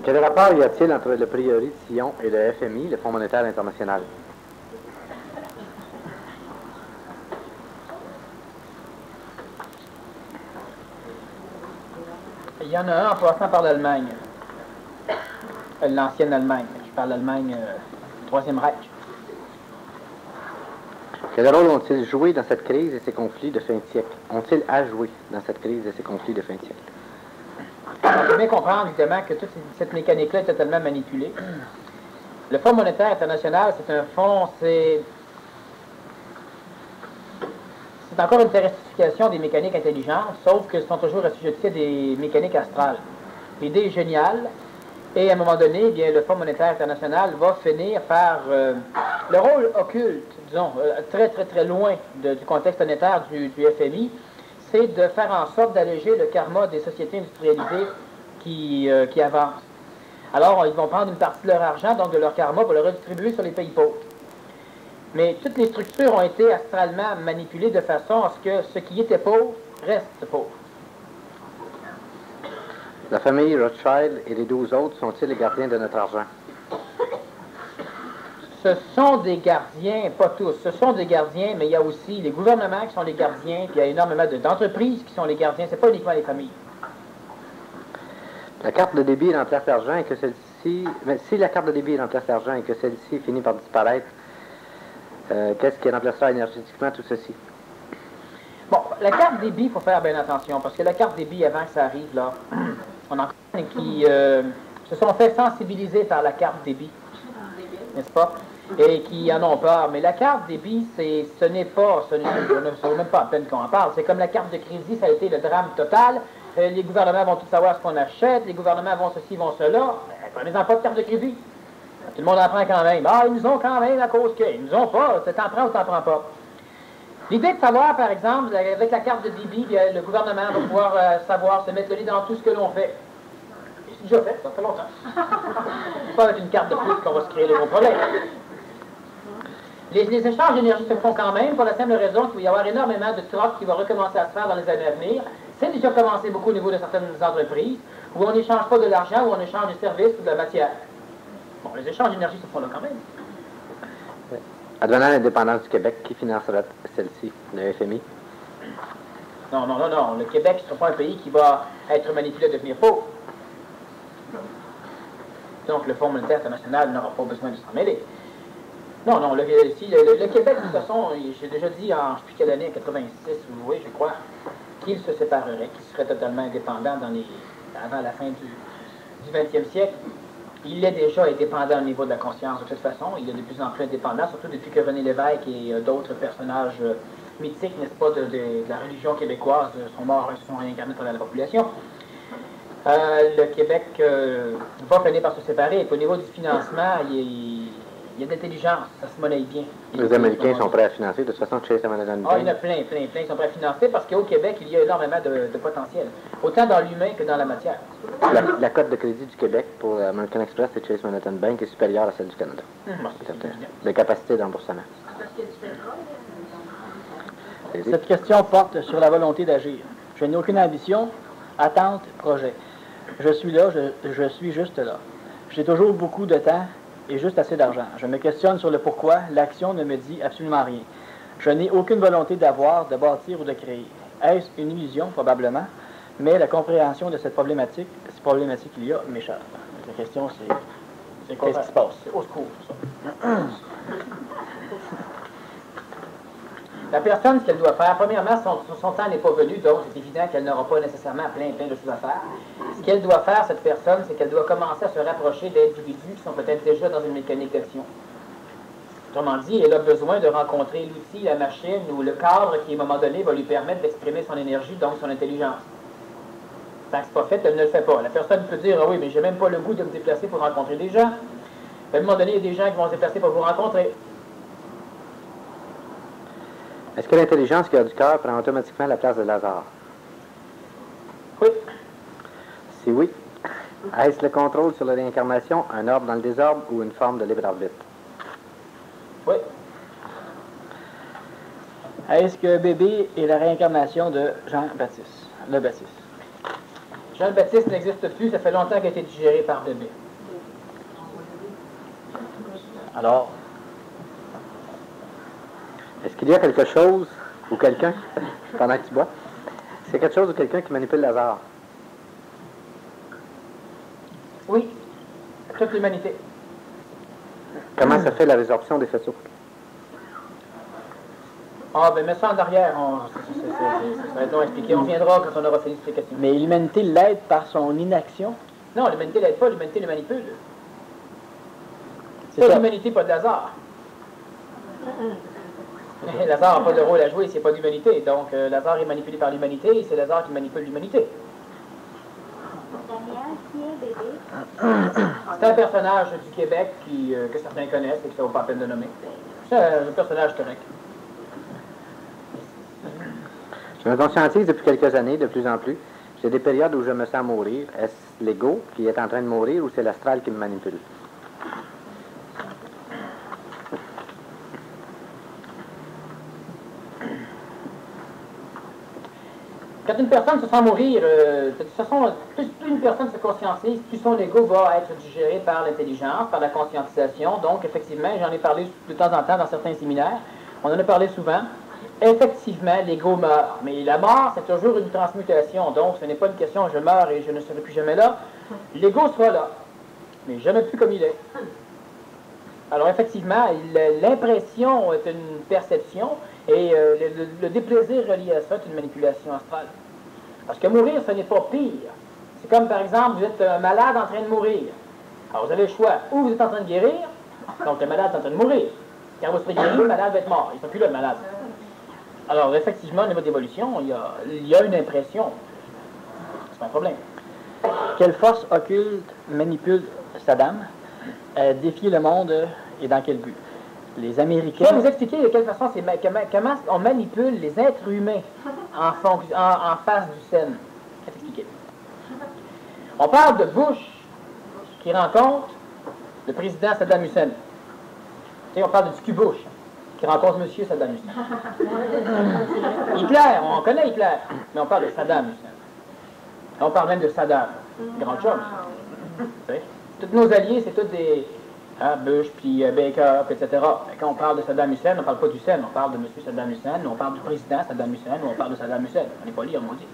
Quel rapport y a-t-il entre le priori de Sion et le FMI, le Fonds monétaire international? Il y en a un en passant par l'Allemagne. L'ancienne Allemagne. Je parle d'Allemagne, Troisième Reich. Quel rôle ont-ils joué dans cette crise et ces conflits de fin de siècle? Ont-ils à jouer dans cette crise et ces conflits de fin de siècle? Il faut bien comprendre, évidemment, que toute cette mécanique-là est totalement manipulée. Le Fonds monétaire international, c'est un fonds, c'est encore une terrestrification des mécaniques intelligentes, sauf que ce sont toujours assujettis à des mécaniques astrales. L'idée est géniale, et à un moment donné, eh bien, le Fonds monétaire international va finir par le rôle occulte, disons, très très très loin du contexte monétaire du FMI, c'est de faire en sorte d'alléger le karma des sociétés industrialisées qui avancent. Alors, ils vont prendre une partie de leur argent, donc de leur karma, pour le redistribuer sur les pays pauvres. Mais toutes les structures ont été astralement manipulées de façon à ce que ce qui était pauvre reste pauvre. La famille Rothschild et les 12 autres sont-ils les gardiens de notre argent? Ce sont des gardiens, pas tous, ce sont des gardiens, mais il y a aussi les gouvernements qui sont les gardiens, puis il y a énormément d'entreprises qui sont les gardiens, c'est pas uniquement les familles. La carte de débit remplace l'argent et que celle-ci... Mais si la carte de débit remplace l'argent et que celle-ci finit par disparaître, qu'est-ce qui remplacera énergétiquement tout ceci? Bon, la carte débit, il faut faire bien attention, parce que la carte débit, avant que ça arrive, là, on en connaît qui se sont fait sensibiliser par la carte débit, n'est-ce pas? Et qui en ont peur. Mais la carte débit, ce n'est même pas à peine qu'on en parle. C'est comme la carte de crédit, ça a été le drame total. Les gouvernements vont tout savoir ce qu'on achète, les gouvernements vont ceci, vont cela. Prenez-en pas de carte de crédit. Tout le monde en prend quand même. Ah, ils nous ont quand même à cause qu'ils nous ont pas. T'en prends ou t'en prends pas. L'idée de savoir, par exemple, avec la carte de débit, le gouvernement va pouvoir savoir se mettre le nez dans tout ce que l'on fait. C'est déjà fait, ça fait longtemps. C'est pas avec une carte de plus qu'on va se créer de gros problèmes. Les échanges d'énergie se font quand même pour la simple raison qu'il va y avoir énormément de troc qui va recommencer à se faire dans les années à venir. C'est déjà commencé beaucoup au niveau de certaines entreprises où on n'échange pas de l'argent, où on échange des services ou de la matière. Bon, les échanges d'énergie se font là quand même. Advenant l'indépendance du Québec, qui financera celle-ci? Le FMI? Non. Le Québec ne sera pas un pays qui va être manipulé à devenir pauvre. Donc, le Fonds monétaire international n'aura pas besoin de s'en mêler. Non, le Québec, de toute façon, j'ai déjà dit en, je ne sais plus quelle année, 86, oui, je crois, qu'il se séparerait, qu'il serait totalement indépendant avant la fin du 20e siècle. Il est déjà indépendant au niveau de la conscience, de toute façon. Il est de plus en plus indépendant, surtout depuis que René Lévesque et d'autres personnages mythiques, n'est-ce pas, de la religion québécoise sont morts et sont réincarnés dans la population. Le Québec va finir par se séparer. Et puis, au niveau du financement, il y a de l'intelligence, ça se monnaie bien. Les Américains sont prêts à financer, de toute façon, Chase Manhattan Bank. Ah, il y en a plein, ils sont prêts à financer parce qu'au Québec, il y a énormément de potentiel, autant dans l'humain que dans la matière. La cote de crédit du Québec pour American Express et Chase Manhattan Bank est supérieure à celle du Canada. De capacité de remboursement. Cette question porte sur la volonté d'agir. Je n'ai aucune ambition, attente, projet. Je suis là, je suis juste là. J'ai toujours beaucoup de temps et juste assez d'argent. Je me questionne sur le pourquoi, l'action ne me dit absolument rien. Je n'ai aucune volonté d'avoir, de bâtir ou de créer. Est-ce une illusion? Probablement. Mais la compréhension de cette problématique il y a, m'échappe. La question, c'est qu'est-ce qui se passe? C'est au secours, ça. La personne, ce qu'elle doit faire, premièrement, son temps n'est pas venu, donc c'est évident qu'elle n'aura pas nécessairement plein de choses à faire. Ce qu'elle doit faire, cette personne, c'est qu'elle doit commencer à se rapprocher d'individus qui sont peut-être déjà dans une mécanique d'action. Autrement dit, elle a besoin de rencontrer l'outil, la machine ou le cadre qui, à un moment donné, va lui permettre d'exprimer son énergie, donc son intelligence. Tant que c'est pas fait, elle ne le fait pas. La personne peut dire, ah oui, mais j'ai même pas le goût de me déplacer pour rencontrer des gens. À un moment donné, il y a des gens qui vont se déplacer pour vous rencontrer. Est-ce que l'intelligence qui a du cœur prend automatiquement la place de Lazare? Oui. Si oui, est-ce le contrôle sur la réincarnation, un ordre dans le désordre ou une forme de libre arbitre? Oui. Est-ce que bébé est la réincarnation de Jean-Baptiste, le Baptiste? Jean-Baptiste n'existe plus, ça fait longtemps qu'il a été digéré par bébé. Alors, est-ce qu'il y a quelque chose ou quelqu'un, pendant que tu bois, c'est quelque chose ou quelqu'un qui manipule Lazare? Oui, toute l'humanité. Comment ça fait la résorption des faisceaux? Ah, ben, mets ça en arrière, ça va être long à expliquer. On viendra quand on aura fait l'explication. Mais l'humanité l'aide par son inaction. Non, l'humanité l'aide pas, l'humanité le manipule. C'est C'est ça. l'humanité, pas de Lazare. Lazare n'a pas de rôle à jouer, c'est pas l'humanité. Donc, Lazare est manipulé par l'humanité, et c'est Lazare qui manipule l'humanité. C'est un personnage du Québec que certains connaissent et que ça vaut pas la peine de nommer. C'est un personnage correct. Je me conscientise depuis quelques années, de plus en plus. J'ai des périodes où je me sens mourir. Est-ce l'ego qui est en train de mourir ou c'est l'astral qui me manipule? Quand une personne se sent mourir, de toute façon, plus une personne se conscientise, plus son ego va être digéré par l'intelligence, par la conscientisation. Donc, effectivement, j'en ai parlé de temps en temps dans certains séminaires, on en a parlé souvent. Effectivement, l'ego meurt. Mais la mort, c'est toujours une transmutation. Donc, ce n'est pas une question je meurs et je ne serai plus jamais là. L'ego sera là, mais jamais plus comme il est. Alors, effectivement, l'impression est une perception et le déplaisir relié à ça est une manipulation astrale. Parce que mourir, ce n'est pas pire. C'est comme, par exemple, vous êtes un malade en train de mourir. Alors, vous avez le choix. Ou vous êtes en train de guérir, donc le malade est en train de mourir. Quand vous serez guéri, le malade va être mort. Il ne sera plus là, le malade. Alors, effectivement, au niveau d'évolution, il y a une impression. C'est pas un problème. Quelle force occulte manipule Saddam, défier le monde et dans quel but? Les Je vais Américains... vous expliquer de quelle façon comment on manipule les êtres humains en face du scène. Je vais t'expliquer. On parle de Bush qui rencontre le président Saddam Hussein. Tu sais, on parle de Q. Bush qui rencontre M. Saddam Hussein. Hitler, on connaît Hitler, mais on parle de Saddam Hussein. On parle même de Saddam, grande chose. Tous nos alliés, c'est tous des Bush, puis Baker, etc. Mais quand on parle de Saddam Hussein, on ne parle pas du Hussein, on parle de M. Saddam Hussein, on parle du président Saddam Hussein, on parle de Saddam Hussein. On n'est pas lié, on dit.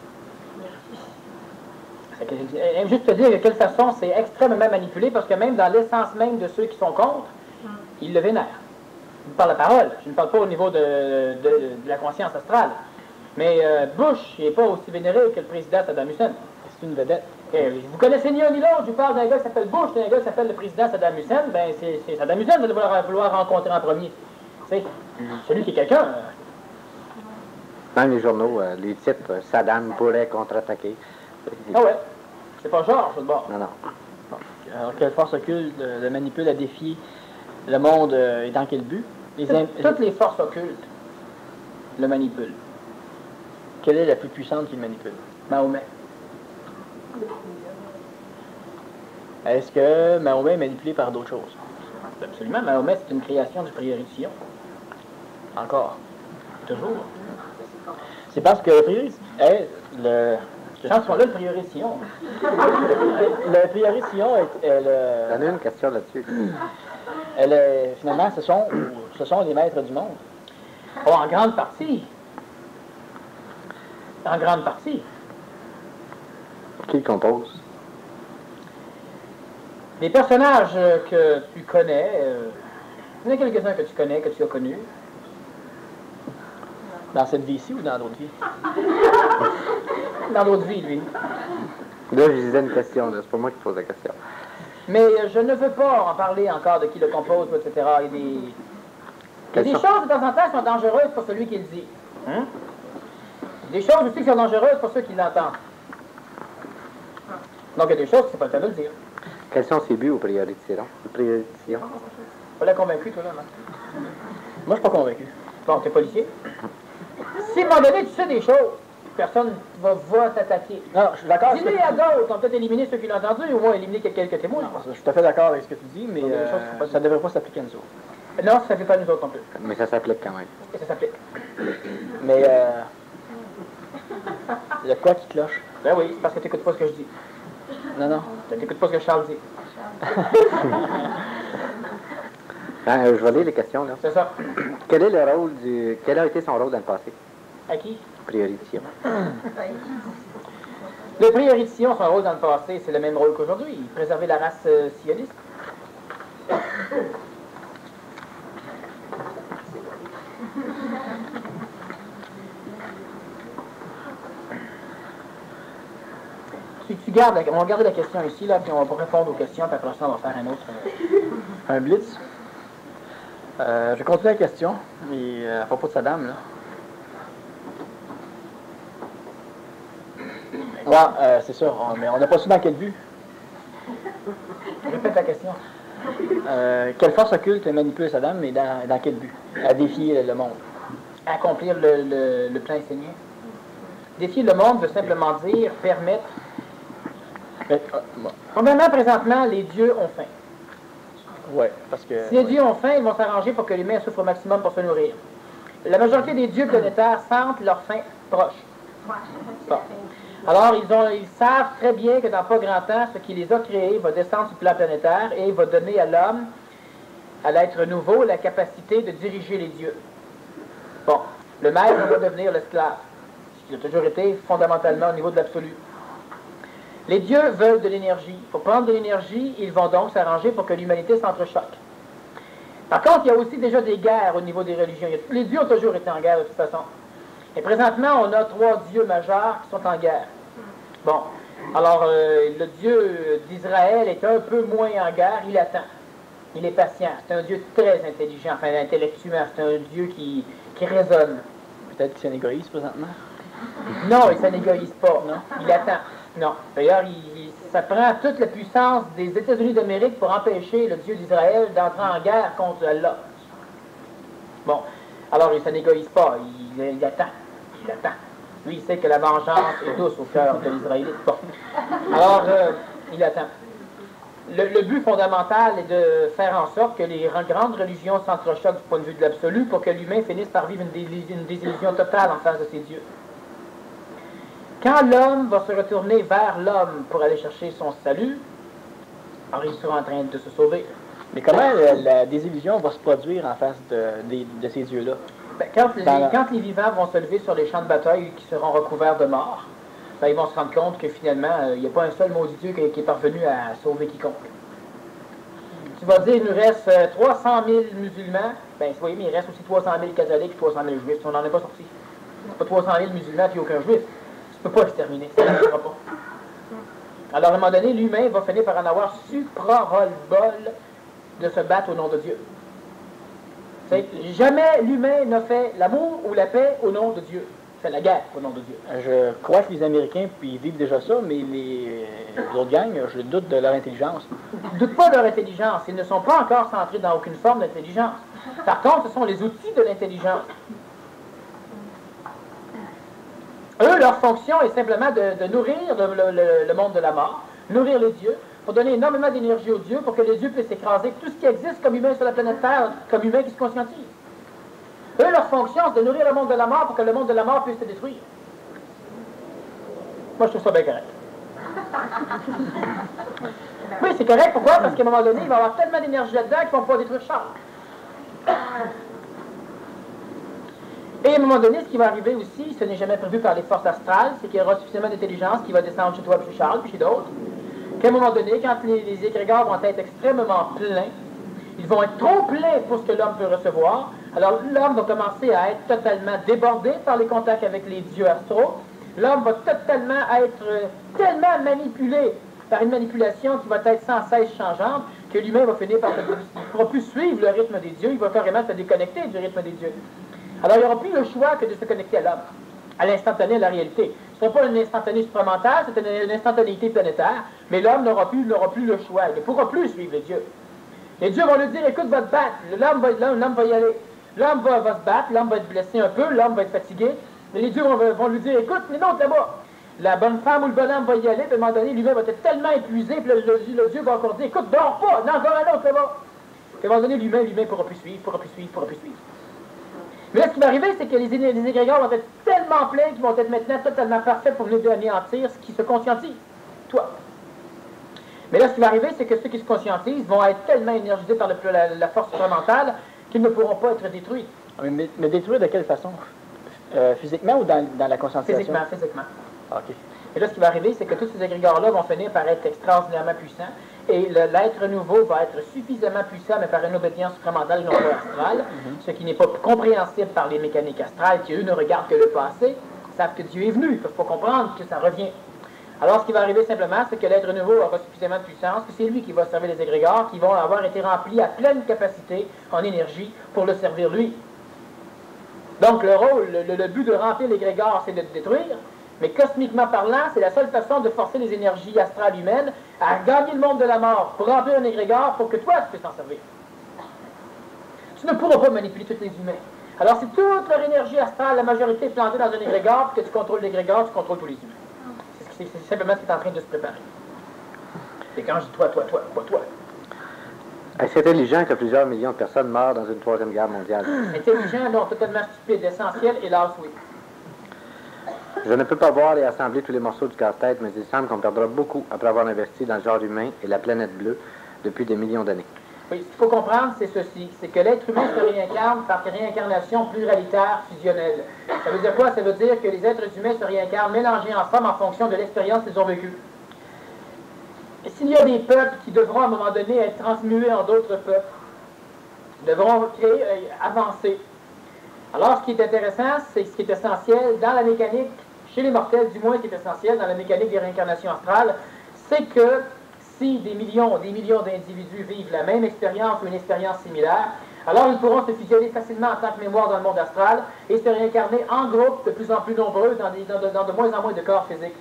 Juste te dire de quelle façon c'est extrêmement manipulé, parce que même dans l'essence même de ceux qui sont contre, ils le vénèrent. Par la parole. Je ne parle pas au niveau de la conscience astrale. Mais Bush n'est pas aussi vénéré que le président Saddam Hussein. C'est une vedette. Vous connaissez ni un ni l'autre. Je vous parle d'un gars qui s'appelle Bush, d'un gars qui s'appelle le président Saddam Hussein. Ben, c'est Saddam Hussein que vous allez vouloir rencontrer en premier. C'est celui qui est quelqu'un. Dans les journaux, les titres, Saddam pourrait contre-attaquer. Ah ouais. C'est pas Georges, de bord. Non, non. Alors, quelle force occulte le manipule à défier le monde et dans quel but? Toutes les forces occultes le manipulent. Quelle est la plus puissante qui le manipule? Mahomet. Est-ce que Mahomet est manipulé par d'autres choses? Absolument. Mahomet, c'est une création du priorité. Encore. Toujours. C'est parce que le priorité est le... Chanson-là, le priorité. Le priorité est J'en ai une question là-dessus. elle est, finalement, ce sont les maîtres du monde. Oh, en grande partie. En grande partie. Qui le compose? Les personnages que tu connais, il y en a quelques-uns que tu connais, que tu as connus. Dans cette vie-ci ou dans d'autres vies? Dans l'autre vie, lui. Là, je disais une question, là. C'est pas moi qui pose la question. Mais je ne veux pas en parler encore de qui le compose, etc. Il y a des choses de temps en temps qui sont dangereuses pour celui qui le dit. Hein? Des choses aussi qui sont dangereuses pour ceux qui l'entendent. Donc il y a des choses qui c'est pas le temps de le dire. Quels sont ses buts aux priorités? Pas la convaincu, toi, là, non? Moi, je suis pas convaincu. Bon, t'es policier. Si à un moment donné, tu sais des choses, personne va t'attaquer. Non, je suis d'accord avec ce que Dis-les tu à dis. d'autres, on peut peut-être éliminer ceux qui l'ont entendu, ou au moins éliminer quelques témoins. Je suis tout à fait d'accord avec ce que tu dis, mais Donc, il y a des choses qui sont pas ça ne devrait pas s'appliquer à nous autres. Non, ça ne fait pas nous autres non plus. Mais ça s'applique quand même. Et ça s'applique. Mais Il y a quoi qui cloche? Ben oui, c'est parce que tu n'écoutes pas ce que je dis. Non, non. Tu n'écoutes pas ce que Charles dit. Je vais lire les questions, là. C'est ça. Quel a été son rôle dans le passé? À qui? Priorité. Le priorité, son rôle dans le passé, c'est le même rôle qu'aujourd'hui. Préserver la race sioniste. Tu gardes, on va garder la question ici, là, puis on va répondre aux questions, puis après ça, on va faire un autre. Un blitz. Je vais continuer la question, mais à propos de Saddam, là. Ouais, c'est ça, mais on n'a pas su dans quel but. Répète la question. Quelle force occulte manipule Saddam et dans quel but? À défier le monde. Accomplir le plan essénien. Défier le monde veut simplement dire permettre. Premièrement, présentement, les dieux ont faim. Oui, parce que... Si les dieux ont faim, ils vont s'arranger pour que l'humain souffre au maximum pour se nourrir. La majorité des dieux planétaires sentent leur faim proche. Bon. Alors, ils savent très bien que dans pas grand temps, ce qui les a créés va descendre sur le plan planétaire et va donner à l'homme, à l'être nouveau, la capacité de diriger les dieux. Bon, le maître va devenir l'esclave, ce qui a toujours été fondamentalement au niveau de l'absolu. Les dieux veulent de l'énergie. Pour prendre de l'énergie, ils vont donc s'arranger pour que l'humanité s'entrechoque. Par contre, il y a aussi déjà des guerres au niveau des religions. Les dieux ont toujours été en guerre de toute façon. Et présentement, on a 3 dieux majeurs qui sont en guerre. Bon, alors le Dieu d'Israël est un peu moins en guerre, il attend. Il est patient. C'est un Dieu très intelligent, enfin intellectuel. C'est un Dieu qui raisonne. Peut-être qu'il s'en égoïse présentement? Non, il ne s'en égoïse pas. Non. Il attend. Non. D'ailleurs, ça prend toute la puissance des États-Unis d'Amérique pour empêcher le Dieu d'Israël d'entrer en guerre contre Allah. Bon, alors il ne s'en égoïse pas. Il attend. Il attend. Lui, il sait que la vengeance est douce au cœur de l'Israélite. Bon. Alors, il attend. Le but fondamental est de faire en sorte que les grandes religions s'entrechoquent du point de vue de l'absolu pour que l'humain finisse par vivre une désillusion totale en face de ses dieux. Quand l'homme va se retourner vers l'homme pour aller chercher son salut, alors il sera en train de se sauver. Mais comment la désillusion va se produire en face de ces dieux-là? Ben, quand les vivants vont se lever sur les champs de bataille qui seront recouverts de morts, ben, ils vont se rendre compte que finalement, il n'y a pas un seul maudit Dieu qui est parvenu à sauver quiconque. Tu vas dire, il nous reste 300 000 musulmans, ben oui, mais il reste aussi 300 000 catholiques, 300 000 juifs, on n'en est pas sorti. C'est pas 300 000 musulmans puis aucun juif. Tu ne peux pas exterminer, ça n'arrivera pas. Alors, à un moment donné, l'humain va finir par en avoir supra-roll-bol de se battre au nom de Dieu. Jamais l'humain n'a fait l'amour ou la paix au nom de Dieu. C'est la guerre au nom de Dieu. Je crois que les Américains puis, ils vivent déjà ça, mais les autres gangs, je doute de leur intelligence. Je ne doute pas de leur intelligence. Ils ne sont pas encore centrés dans aucune forme d'intelligence. Par contre, ce sont les outils de l'intelligence. Eux, leur fonction est simplement de nourrir le monde de la mort, nourrir les dieux, pour donner énormément d'énergie aux dieux, pour que les dieux puissent écraser tout ce qui existe comme humain sur la planète Terre, comme humain qui se conscientise. Eux, leur fonction, c'est de nourrir le monde de la mort pour que le monde de la mort puisse se détruire. Moi, je trouve ça bien correct. Oui, c'est correct. Pourquoi? Parce qu'à un moment donné, il va y avoir tellement d'énergie là-dedans qu'ils vont pouvoir détruire Charles. Et à un moment donné, ce qui va arriver aussi, ce n'est jamais prévu par les forces astrales, c'est qu'il y aura suffisamment d'intelligence qui va descendre chez toi, chez Charles, puis chez d'autres, qu'à un moment donné, quand les égrégores vont être extrêmement pleins, ils vont être trop pleins pour ce que l'homme peut recevoir, alors l'homme va commencer à être totalement débordé par les contacts avec les dieux astraux, l'homme va totalement être tellement manipulé par une manipulation qui va être sans cesse changeante, que l'humain va finir par il ne pourra plus suivre le rythme des dieux, il va carrément se déconnecter du rythme des dieux. Alors il n'y aura plus le choix que de se connecter à l'homme, à l'instantané, à la réalité. Ce ne sera pas une instantanée supramentale, c'est une instantanéité planétaire, mais l'homme n'aura plus le choix, il ne pourra plus suivre les dieux. Les dieux vont lui dire, écoute, va te battre, l'homme va y aller. L'homme va se battre, l'homme va être blessé un peu, l'homme va être fatigué, mais les dieux vont lui dire, écoute, mais non, là-bas. La bonne femme ou le bon homme va y aller, puis à un moment donné, lui-même va être tellement épuisé, puis le dieu va encore dire, écoute, dors pas, non, encore un autre là-bas. Puis à un moment donné, lui-même ne pourra plus suivre. Mais là, ce qui va arriver, c'est que les égrégores vont être tellement tellement pleins qu'ils vont être maintenant totalement parfaits pour venir anéantir ce qui se conscientise, toi. Mais là, ce qui va arriver, c'est que ceux qui se conscientisent vont être tellement énergisés par la force fondamentale qu'ils ne pourront pas être détruits. Mais détruire de quelle façon? Physiquement ou dans la conscientisation? Physiquement. OK. Et là, ce qui va arriver, c'est que tous ces égrégores-là vont finir par être extraordinairement puissants. Et l'être nouveau va être suffisamment puissant, mais par une obédience supramentale et non pas astrale, ce qui n'est pas compréhensible par les mécaniques astrales, qui eux ne regardent que le passé, savent que Dieu est venu, ils ne peuvent pas comprendre que ça revient. Alors, ce qui va arriver simplement, c'est que l'être nouveau aura suffisamment de puissance, que c'est lui qui va servir les égrégores, qui vont avoir été remplis à pleine capacité en énergie pour le servir lui. Donc, le rôle, le but de remplir l'égrégore, c'est de le détruire, mais cosmiquement parlant, c'est la seule façon de forcer les énergies astrales humaines à gagner le monde de la mort pour remplir un égrégore pour que toi, tu puisses en servir. Tu ne pourras pas manipuler tous les humains. Alors, si toute leur énergie astrale, la majorité est plantée dans un égrégore, puis que tu contrôles l'égrégore, tu contrôles tous les humains. C'est simplement ce qui est en train de se préparer. Et quand je dis toi, pas toi. Est-ce intelligent que plusieurs millions de personnes meurent dans une troisième guerre mondiale? Intelligent, non, totalement stupide, essentiel, hélas, oui. Je ne peux pas voir et assembler tous les morceaux du casse-tête, mais il semble qu'on perdra beaucoup après avoir investi dans le genre humain et la planète bleue depuis des millions d'années. Oui, ce qu'il faut comprendre, c'est ceci, c'est que l'être humain se réincarne par réincarnation pluralitaire fusionnelle. Ça veut dire quoi? Ça veut dire que les êtres humains se réincarnent mélangés ensemble en fonction de l'expérience qu'ils ont vécue. Et s'il y a des peuples qui devront à un moment donné être transmués en d'autres peuples, devront créer, avancer. Alors, ce qui est intéressant, c'est ce qui est essentiel dans la mécanique, chez les mortels, du moins, ce qui est essentiel dans la mécanique des réincarnations astrales, c'est que si des millions d'individus vivent la même expérience ou une expérience similaire, alors ils pourront se fusionner facilement en tant que mémoire dans le monde astral et se réincarner en groupe de plus en plus nombreux dans de moins en moins de corps physiques.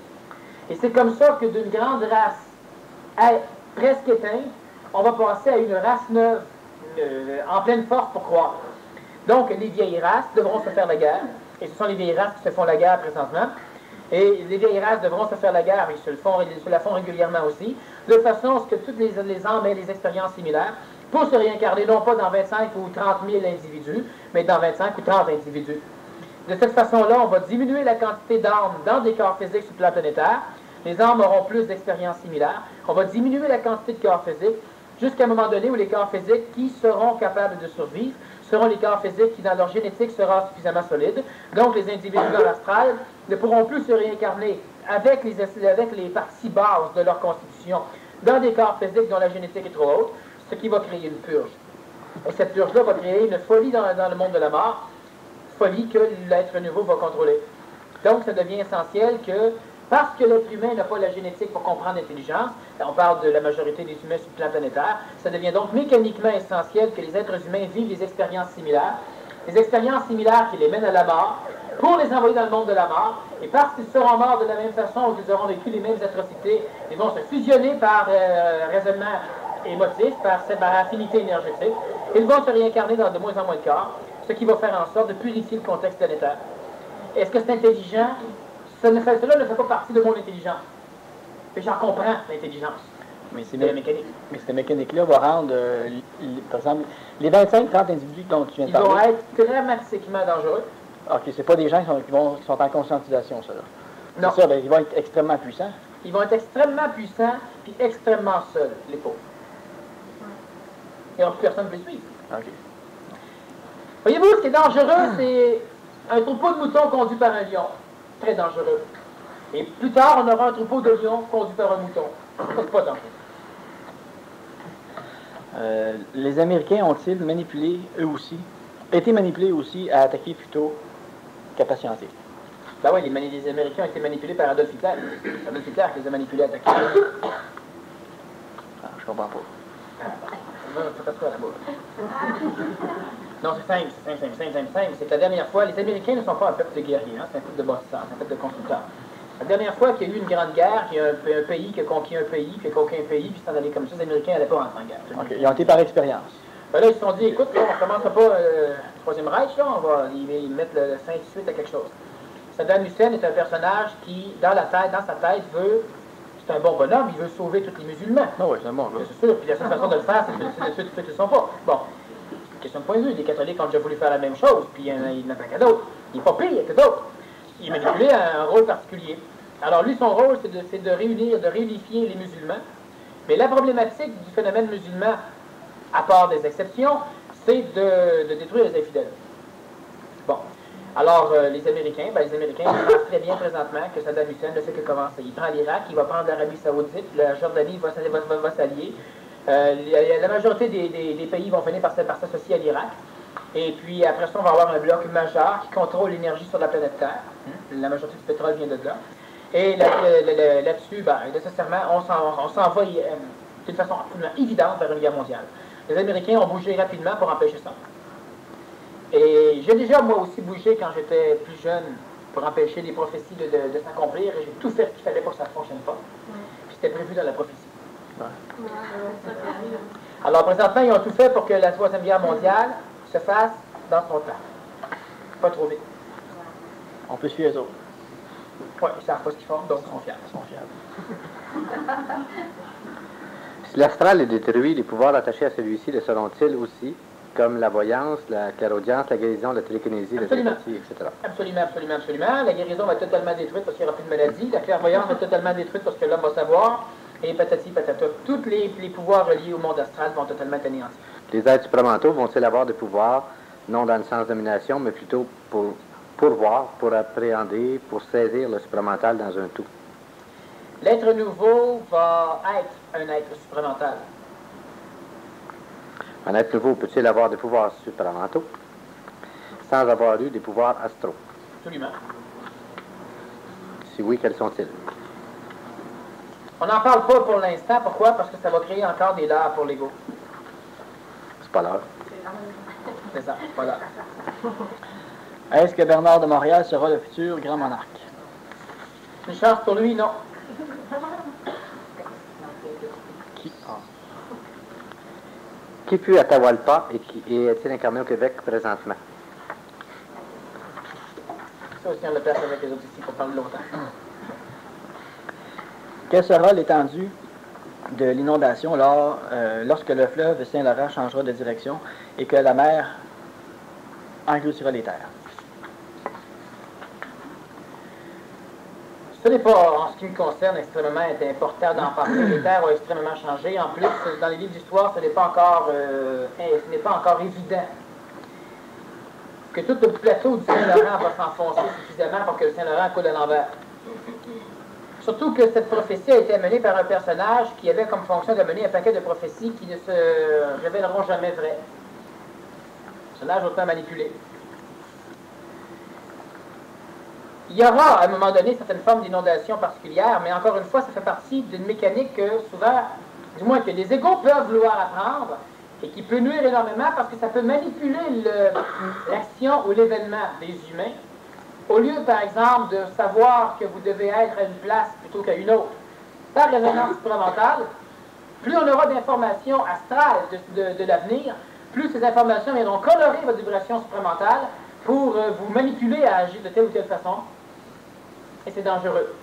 Et c'est comme ça que d'une grande race presque éteinte, on va passer à une race neuve, en pleine force pour croître. Donc, les vieilles races devront se faire la guerre, et ce sont les vieilles races qui se font la guerre présentement, et les vieilles races devront se faire la guerre, et ils se la font régulièrement aussi, de façon à ce que toutes les âmes aient des expériences similaires, pour se réincarner, non pas dans 25 ou 30 000 individus, mais dans 25 ou 30 individus. De cette façon-là, on va diminuer la quantité d'âmes dans des corps physiques sur le plan planétaire, les âmes auront plus d'expériences similaires, on va diminuer la quantité de corps physiques, jusqu'à un moment donné où les corps physiques qui seront capables de survivre seront les corps physiques qui, dans leur génétique, sera suffisamment solide. Donc, les individus dans l'astral ne pourront plus se réincarner avec les parties basses de leur constitution dans des corps physiques dont la génétique est trop haute, ce qui va créer une purge. Et cette purge-là va créer une folie dans le monde de la mort, folie que l'être nouveau va contrôler. Donc, ça devient essentiel que, parce que l'être humain n'a pas la génétique pour comprendre l'intelligence, on parle de la majorité des humains sur le plan planétaire, ça devient donc mécaniquement essentiel que les êtres humains vivent des expériences similaires qui les mènent à la mort, pour les envoyer dans le monde de la mort, et parce qu'ils seront morts de la même façon ou qu'ils auront vécu les mêmes atrocités, ils vont se fusionner par raisonnement émotif, par affinité énergétique, ils vont se réincarner dans de moins en moins de corps, ce qui va faire en sorte de purifier le contexte planétaire. Est-ce que c'est intelligent? Cela ne fait pas partie de mon intelligence. Et j'en comprends l'intelligence. Mais la mécanique. Mais cette mécanique-là va rendre, par exemple, les 25-30 individus dont tu viens de parler. Ils vont être dramatiquement dangereux. OK, c'est pas des gens qui sont en conscientisation, ça, là. Non. C'est ça, ben, ils vont être extrêmement puissants. Ils vont être extrêmement puissants, puis extrêmement seuls, les pauvres. Et plus personne ne peut les suivre. OK. Voyez-vous, ce qui est dangereux, c'est un troupeau de moutons conduit par un lion. Très dangereux. Et plus tard, on aura un troupeau de lions conduit par un mouton. C'est pas dangereux. Les Américains ont-ils été manipulés aussi à attaquer plutôt qu'à patienter? Ben oui, les Américains ont été manipulés par Adolf Hitler. C'est Adolf Hitler qui les a manipulés à attaquer. Ah, je comprends pas. Non, c'est simple. C'est que la dernière fois, les Américains ne sont pas un peuple de guerriers, hein, c'est un peuple de bosseurs, c'est un peuple de constructeurs. La dernière fois qu'il y a eu une grande guerre, qu'il y a un pays qui a conquis un pays, puis qui a conquis un pays, puis s'en allait comme ça, les Américains n'allaient pas rentrer en guerre. OK, ils ont été par expérience. Ben là, ils se sont dit, écoute, là, on ne commencera pas le Troisième Reich, là, on va y mettre le sein de suite à quelque chose. Saddam Hussein est un personnage qui, dans sa tête, veut, c'est un bon bonhomme, il veut sauver tous les musulmans. Ah oui, c'est un bon gars. C'est sûr, puis la seule façon de le faire, c'est de tuer tous son pas. Bon, question de point de vue, les catholiques ont déjà voulu faire la même chose, puis il n'y en a pas qu'à d'autres. Il n'est pas pire que d'autres. il est manipulé à un rôle particulier. Alors lui, son rôle, c'est de réunir, de réunifier les musulmans. Mais la problématique du phénomène musulman, à part des exceptions, c'est de détruire les infidèles. Bon. Alors, les Américains savent très bien présentement que Saddam Hussein ne fait que commencer. Il prend l'Irak, il va prendre l'Arabie Saoudite, la Jordanie va s'allier. La majorité des pays vont finir par s'associer à l'Irak. Et puis, après ça, on va avoir un bloc majeur qui contrôle l'énergie sur la planète Terre. La majorité du pétrole vient de là. Et là-dessus, nécessairement, on s'en va d'une façon absolument évidente vers une guerre mondiale. Les Américains ont bougé rapidement pour empêcher ça. Et j'ai déjà, moi aussi, bougé quand j'étais plus jeune pour empêcher les prophéties de s'accomplir. Et j'ai tout fait ce qu'il fallait pour que ça ne fonctionne pas. Puis c'était prévu dans la prophétie. Ouais. Alors, présentement, ils ont tout fait pour que la Troisième Guerre mondiale se fasse dans son temps. Pas trop vite. On peut suivre les autres. Oui, ils ne savent pas ce qu'ils font, donc ils sont fiers. Si l'astral est détruit, les pouvoirs attachés à celui-ci le seront-ils aussi, comme la voyance, la clairaudience, la guérison, la télékinésie, la télépathie, etc. Absolument. La guérison va être totalement détruite parce qu'il n'y aura plus de maladie. La clairvoyance va être totalement détruite parce que l'homme va savoir. Et patati patata. Tous les pouvoirs reliés au monde astral vont totalement être anéantis. Les êtres supramentaux vont-ils avoir des pouvoirs, non dans le sens de domination, mais plutôt pour voir, pour appréhender, pour saisir le supramental dans un tout? L'être nouveau va être un être supramental. Un être nouveau peut-il avoir des pouvoirs supramentaux sans avoir eu des pouvoirs astraux? Absolument. Si oui, quels sont-ils? On n'en parle pas pour l'instant. Pourquoi? Parce que ça va créer encore des leurres pour l'ego. C'est pas l'heure. C'est ça, pas l'heure. Est-ce que Bernard de Montréal sera le futur grand monarque? Une chance pour lui, non. Qui fut à Tawalpa et est-il incarné au Québec présentement? Ça aussi, on le place avec les autres ici pour parler longtemps. Quelle sera l'étendue de l'inondation lorsque le fleuve Saint-Laurent changera de direction et que la mer engloutira les terres? Ce n'est pas, en ce qui me concerne, extrêmement important d'en parler. Les terres ont extrêmement changé. En plus, dans les livres d'histoire, ce n'est pas encore évident que tout le plateau du Saint-Laurent va s'enfoncer suffisamment pour que le Saint-Laurent coule à l'envers. Surtout que cette prophétie a été amenée par un personnage qui avait comme fonction d'amener un paquet de prophéties qui ne se révéleront jamais vraies. Un personnage autant manipulé. Il y aura, à un moment donné, certaines formes d'inondation particulières, mais encore une fois, ça fait partie d'une mécanique que souvent, du moins que les égos peuvent vouloir apprendre, et qui peut nuire énormément parce que ça peut manipuler l'action ou l'événement des humains. Au lieu, par exemple, de savoir que vous devez être à une place plutôt qu'à une autre, par résonance supramentale, plus on aura d'informations astrales de l'avenir, plus ces informations viendront colorer votre vibration supramentale pour vous manipuler à agir de telle ou telle façon. Et c'est dangereux.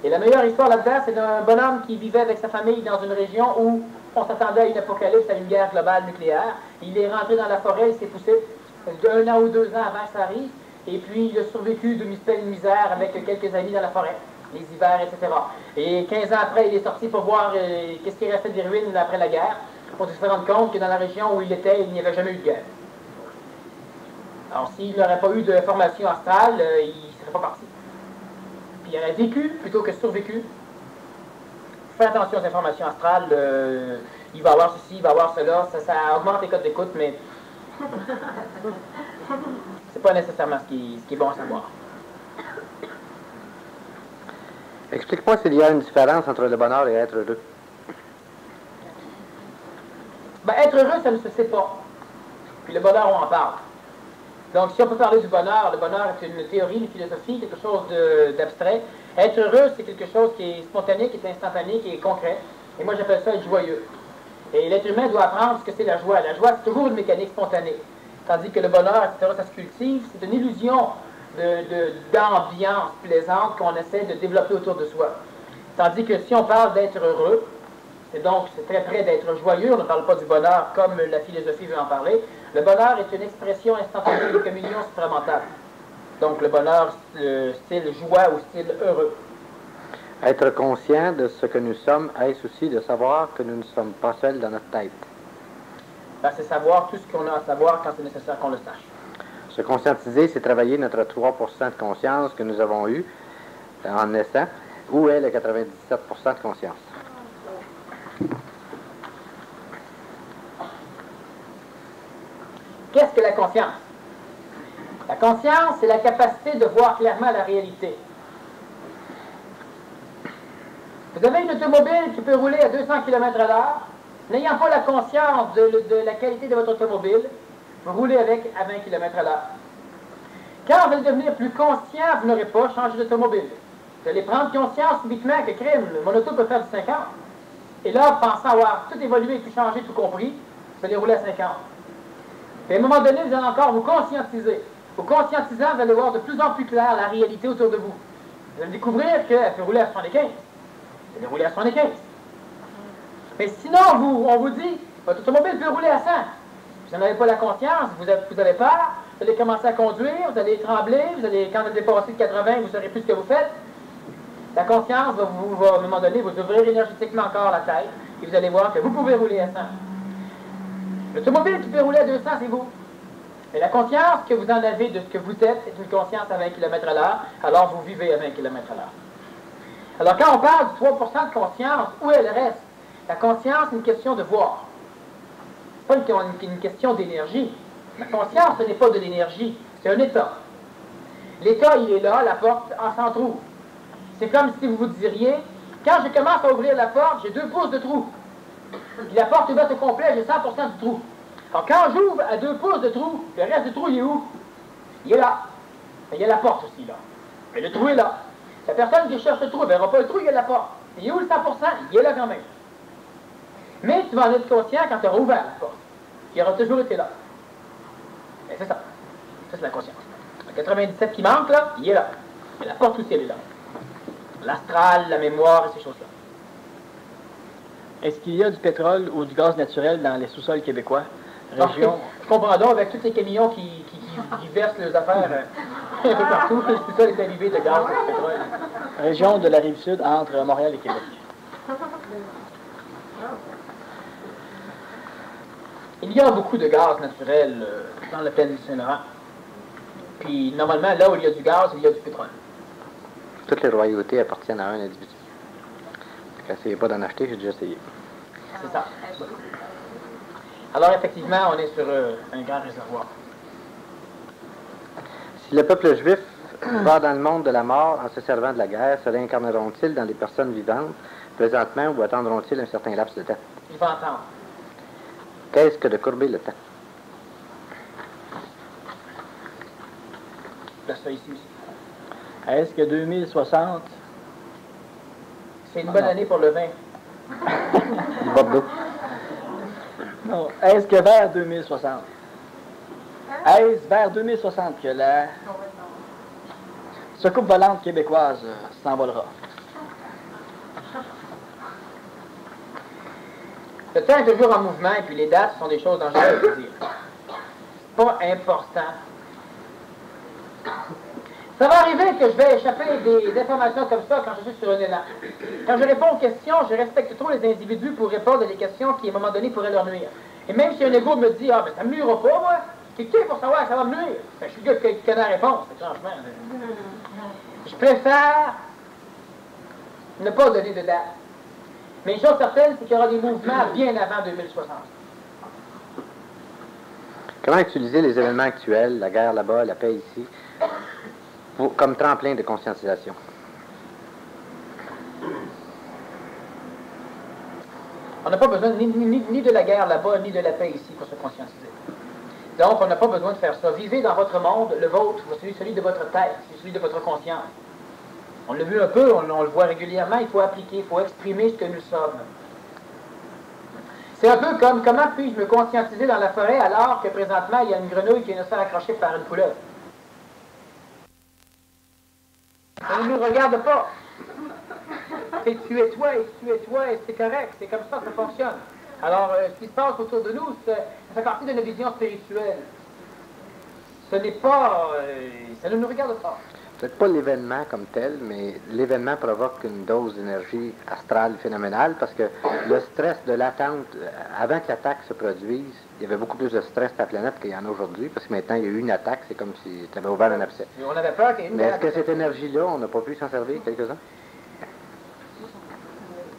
Et la meilleure histoire là-dedans, c'est d'un bonhomme qui vivait avec sa famille dans une région où on s'attendait à une apocalypse, à une guerre globale nucléaire. Il est rentré dans la forêt, il s'est poussé d'1 an ou 2 ans avant que ça arrive. Et puis, il a survécu de misère avec quelques amis dans la forêt, les hivers, etc. Et 15 ans après, il est sorti pour voir qu'est-ce qui restait des ruines après la guerre, pour se rendre compte que dans la région où il était, il n'y avait jamais eu de guerre. Alors, s'il n'aurait pas eu de formation astrale, il ne serait pas parti. Puis, il aurait vécu plutôt que survécu. Fais attention aux informations astrales, il va avoir ceci, il va avoir cela, ça augmente les codes d'écoute, mais c'est pas nécessairement ce qui est bon à savoir. Explique-moi s'il y a une différence entre le bonheur et être heureux. Ben, être heureux, ça ne se sait pas. Puis le bonheur, on en parle. Donc, si on peut parler du bonheur, le bonheur est une théorie, une philosophie, quelque chose d'abstrait. Être heureux, c'est quelque chose qui est spontané, qui est instantané, qui est concret. Et moi, j'appelle ça être joyeux. Et l'être humain doit apprendre ce que c'est la joie. La joie, c'est toujours une mécanique spontanée. Tandis que le bonheur, etc., ça se cultive. C'est une illusion d'ambiance plaisante qu'on essaie de développer autour de soi. Tandis que si on parle d'être heureux, c'est très près d'être joyeux. On ne parle pas du bonheur comme la philosophie veut en parler. Le bonheur est une expression instantanée de communion supramentale. Donc le bonheur, style joie ou style heureux. Être conscient de ce que nous sommes, est-ce aussi de savoir que nous ne sommes pas seuls dans notre tête? Ben, c'est savoir tout ce qu'on a à savoir quand c'est nécessaire qu'on le sache. Se conscientiser, c'est travailler notre 3% de conscience que nous avons eu en naissant. Où est le 97% de conscience? Qu'est-ce que la conscience? La conscience, c'est la capacité de voir clairement la réalité. Vous avez une automobile qui peut rouler à 200 km/h. N'ayant pas la conscience de la qualité de votre automobile, vous roulez avec à 20 km/h. Quand vous allez devenir plus conscient, vous n'aurez pas changé d'automobile. Vous allez prendre conscience subitement que crime, mon auto peut faire du 50. Et là, pensant avoir tout évolué, tout changé, tout compris, vous allez rouler à 50. Et à un moment donné, vous allez encore vous conscientiser. Vous conscientisant, vous allez voir de plus en plus clair la réalité autour de vous. Vous allez découvrir qu'elle peut rouler à 75. Vous allez rouler à 75. Mais sinon, on vous dit, votre automobile peut rouler à 100. Vous n'en avez pas la conscience, vous avez peur, vous allez commencer à conduire, vous allez trembler, quand vous allez passer de 80, vous ne saurez plus ce que vous faites. La conscience va, à un moment donné, vous ouvrir énergétiquement encore la tête, et vous allez voir que vous pouvez rouler à 100. L'automobile qui peut rouler à 200, c'est vous. Mais la conscience que vous en avez de ce que vous êtes, c'est une conscience à 20 km/h, alors vous vivez à 20 km/h. Alors quand on parle du 3% de conscience, où elle reste? La conscience, c'est une question de voir. Ce n'est pas une question d'énergie. La conscience, ce n'est pas de l'énergie, c'est un état. L'état, il est là, la porte en s'entrouvre. C'est comme si vous vous diriez, quand je commence à ouvrir la porte, j'ai 2 pouces de trou. Puis la porte est ouverte au complet, j'ai 100% du trou. Alors quand j'ouvre à 2 pouces de trou, le reste du trou, il est où? Il est là. Mais il y a la porte aussi, là. Mais le trou est là. La personne qui cherche le trou ne verra pas le trou, il y a la porte. Il est où le 100%? Il est là quand même. Mais tu vas en être conscient quand tu auras ouvert la porte. Il aura toujours été là. Et c'est ça. Ça, c'est la conscience. Le 97 qui manque, là, il est là. Mais la porte aussi, elle est là. L'astral, la mémoire et ces choses-là. Est-ce qu'il y a du pétrole ou du gaz naturel dans les sous-sols québécois? Région... Je comprends donc, avec tous ces camions qui versent leurs affaires un peu partout, le sous-sol est arrivé de gaz et de pétrole. Région de la Rive-Sud entre Montréal et Québec. Il y a beaucoup de gaz naturel dans la plaine du Saint-Laurent. Puis, normalement, là où il y a du gaz, il y a du pétrole. Toutes les royautés appartiennent à un individu. Essayez pas d'en acheter, j'ai déjà essayé. C'est ça. Alors, effectivement, on est sur un grand réservoir. Si le peuple juif va dans le monde de la mort en se servant de la guerre, se réincarneront-ils dans des personnes vivantes présentement ou attendront-ils un certain laps de temps? Il va entendre. Qu'est-ce que de courber le temps? Place ça ici aussi. Est-ce que 2060... C'est une bonne année pour le vin. Bordeaux. Non. Est-ce que vers 2060? Est-ce vers 2060 que la soucoupe volante québécoise s'envolera? Le temps est toujours en mouvement et puis les dates sont des choses dangereuses à dire. C'est pas important. Ça va arriver que je vais échapper des informations comme ça quand je suis sur un élan. Quand je réponds aux questions, je respecte trop les individus pour répondre à des questions qui, à un moment donné, pourraient leur nuire. Et même si un égo me dit « Ah, ben ça me nuira pas, moi! » Qui pour savoir que ça va me nuire? Ben, je suis le gars qui connaît la réponse, franchement. Je préfère ne pas donner de date. Mais une chose certaine, c'est qu'il y aura des mouvements bien avant 2060. Comment utiliser les événements actuels, la guerre là-bas, la paix ici, comme tremplin de conscientisation? On n'a pas besoin ni de la guerre là-bas, ni de la paix ici pour se conscientiser. Donc, on n'a pas besoin de faire ça. Vivez dans votre monde, le vôtre, celui de votre tête, celui de votre conscience. On l'a vu un peu, on le voit régulièrement, il faut appliquer, il faut exprimer ce que nous sommes. C'est un peu comme comment puis-je me conscientiser dans la forêt alors que présentement il y a une grenouille qui vient de se faire accrocher par une couleuvre. Ça ne nous regarde pas. C'est tu es toi et c'est correct, c'est comme ça que ça fonctionne. Alors, ce qui se passe autour de nous, ça fait partie de notre vision spirituelle. ce n'est pas... ça ne nous regarde pas. Peut-être pas l'événement comme tel, mais l'événement provoque une dose d'énergie astrale phénoménale parce que le stress de l'attente, avant que l'attaque se produise, il y avait beaucoup plus de stress sur la planète qu'il y en a aujourd'hui parce que maintenant il y a eu une attaque, c'est comme si tu avais ouvert un abcès. Et on avait peur qu'il y ait une Mais est-ce que attaque. cette énergie-là, on n'a pas pu s'en servir, quelques-uns?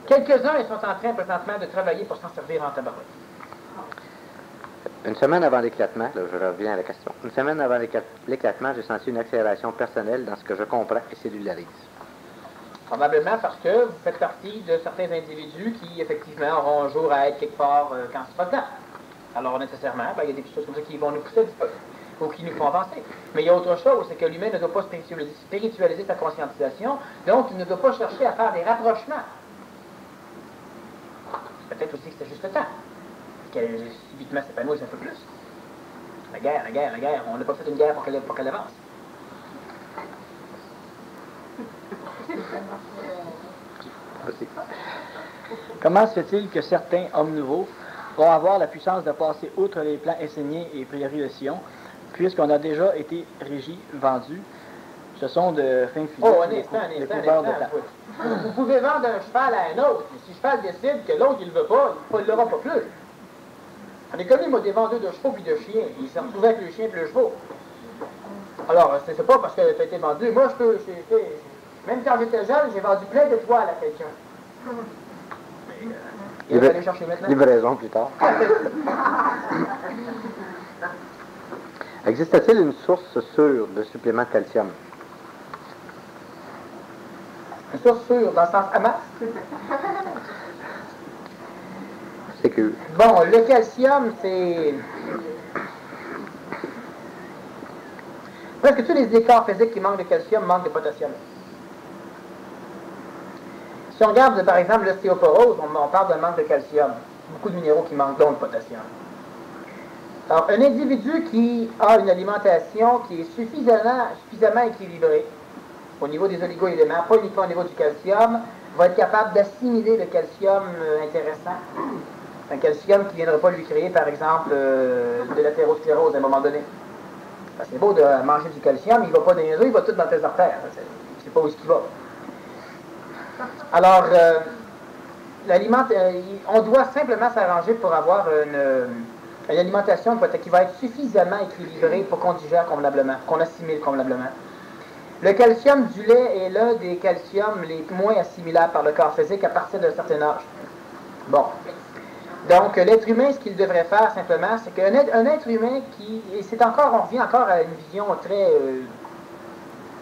Quelques-uns, ils sont en train présentement de travailler pour s'en servir en tabarouette. Une semaine avant l'éclatement, là, je reviens à la question. Une semaine avant l'éclatement, j'ai senti une accélération personnelle dans ce que je comprends et cellularise. Probablement parce que vous faites partie de certains individus qui, effectivement, auront un jour à être quelque part quand c'est pas le temps. Alors, nécessairement, il y a des choses comme ça qui vont nous pousser un petit peu, ou qui nous font avancer. Mais il y a autre chose, c'est que l'humain ne doit pas spiritualiser sa conscientisation, donc il ne doit pas chercher à faire des rapprochements. Peut-être aussi que c'est juste le temps. Qu'elle subitement s'épanouisse un peu plus. La guerre. On n'a pas fait une guerre pour qu'elle avance. Comment se fait-il que certains hommes nouveaux vont avoir la puissance de passer outre les plans Esséniens et prairies de Sion, puisqu'on a déjà été régis, vendus? Ce sont de fins fusions. Oh, un instant. Vous pouvez vendre un cheval à un autre, mais si le cheval décide que l'autre, il ne le veut pas, il ne l'aura pas plus. On est connu, moi, des vendeurs de chevaux puis de chiens. Ils se retrouvaient avec le chien et le chevaux. Alors, c'est pas parce que tu as été vendu. Moi, même quand j'étais jeune, j'ai vendu plein d'étoiles à quelqu'un. Il va aller chercher maintenant. Livraison plus tard. Existe-t-il une source sûre de supplément de calcium? Une source sûre, dans le sens amasse? C'est que... Bon, le calcium, c'est... Presque tous les écarts physiques qui manquent de calcium manquent de potassium. Si on regarde, par exemple, l'ostéoporose, on parle d'un manque de calcium. Beaucoup de minéraux qui manquent donc de potassium. Alors, un individu qui a une alimentation qui est suffisamment équilibrée au niveau des oligo-éléments, pas uniquement au niveau du calcium, va être capable d'assimiler le calcium intéressant. Un calcium qui ne viendra pas lui créer, par exemple, de l'athérosclérose à un moment donné. Parce que c'est beau de manger du calcium, il ne va pas dans les os, il va tout dans tes artères. Je ne sais pas où est-ce qu'il va. Alors, on doit simplement s'arranger pour avoir une alimentation qui va être suffisamment équilibrée pour qu'on digère convenablement, qu'on assimile convenablement. Le calcium du lait est l'un des calciums les moins assimilables par le corps physique à partir d'un certain âge. Bon. Donc, l'être humain, ce qu'il devrait faire simplement, c'est qu'un être humain on revient encore à une vision très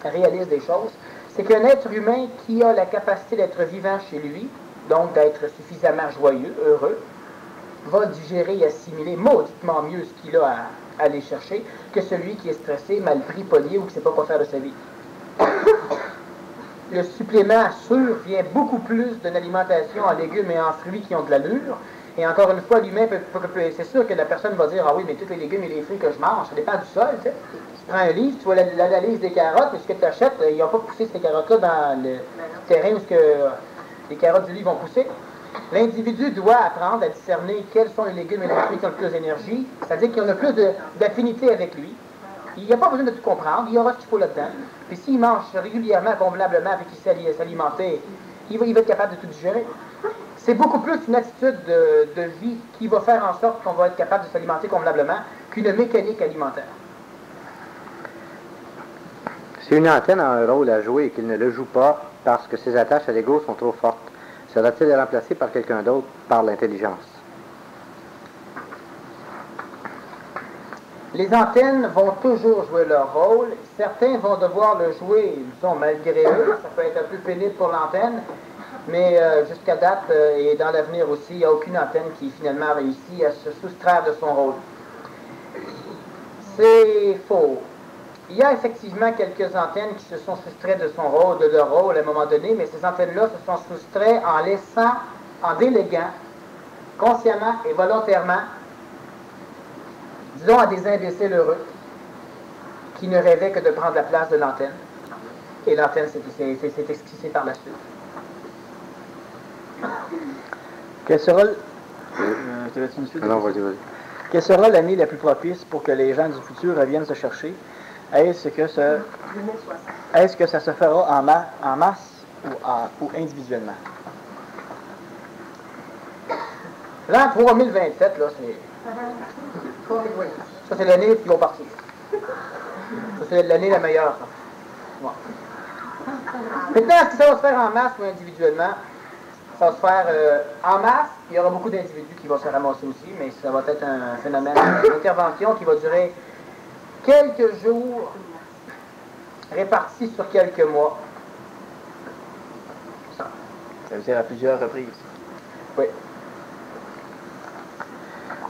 réaliste des choses, c'est qu'un être humain qui a la capacité d'être vivant chez lui, donc d'être suffisamment joyeux, heureux, va digérer et assimiler mauditement mieux ce qu'il a à aller chercher que celui qui est stressé, mal pris, polié ou qui ne sait pas quoi faire de sa vie. Le supplément sûr vient beaucoup plus d'une alimentation en légumes et en fruits qui ont de l'allure. Et encore une fois, l'humain c'est sûr que la personne va dire, ah oui, mais tous les légumes et les fruits que je mange, ça dépend du sol, tu sais. Tu prends un livre, tu vois l'analyse des carottes, mais ce que tu achètes, ils n'ont pas poussé ces carottes-là dans le terrain où les carottes du livre vont pousser. L'individu doit apprendre à discerner quels sont les légumes et les fruits qui ont le plus d'énergie, c'est-à-dire qu'il y en a plus d'affinité avec lui. Il n'y a pas besoin de tout comprendre, il y aura ce qu'il faut là-dedans. Puis s'il mange régulièrement, convenablement, et qu'il sait s'alimenter, il va être capable de tout digérer. C'est beaucoup plus une attitude de vie qui va faire en sorte qu'on va être capable de s'alimenter convenablement qu'une mécanique alimentaire. Si une antenne a un rôle à jouer et qu'il ne le joue pas parce que ses attaches à l'ego sont trop fortes, sera-t-il remplacé par quelqu'un d'autre par l'intelligence? Les antennes vont toujours jouer leur rôle. Certains vont devoir le jouer, disons, malgré eux. Ça peut être un peu pénible pour l'antenne, mais jusqu'à date et dans l'avenir aussi, il n'y a aucune antenne qui finalement réussit à se soustraire de son rôle. C'est faux. Il y a effectivement quelques antennes qui se sont soustraites de leur rôle à un moment donné, mais ces antennes-là se sont soustraites en déléguant, consciemment et volontairement, disons à des imbéciles heureux, qui ne rêvaient que de prendre la place de l'antenne. Et l'antenne s'est esquissée par la suite. Quel sera le... Non, vas-y. Quelle sera l'année la plus propice pour que les gens du futur reviennent se chercher? Est-ce que ça se fera en masse ou individuellement? L'an 3027, là, ça, c'est l'année qui va partir. Ça, c'est l'année la meilleure. Ça. Bon. Maintenant, est-ce que ça va se faire en masse ou individuellement? Ça va se faire en masse. Il y aura beaucoup d'individus qui vont se ramasser aussi, mais ça va être un phénomène d'intervention qui va durer quelques jours, répartis sur quelques mois. Ça veut dire à plusieurs reprises. Oui.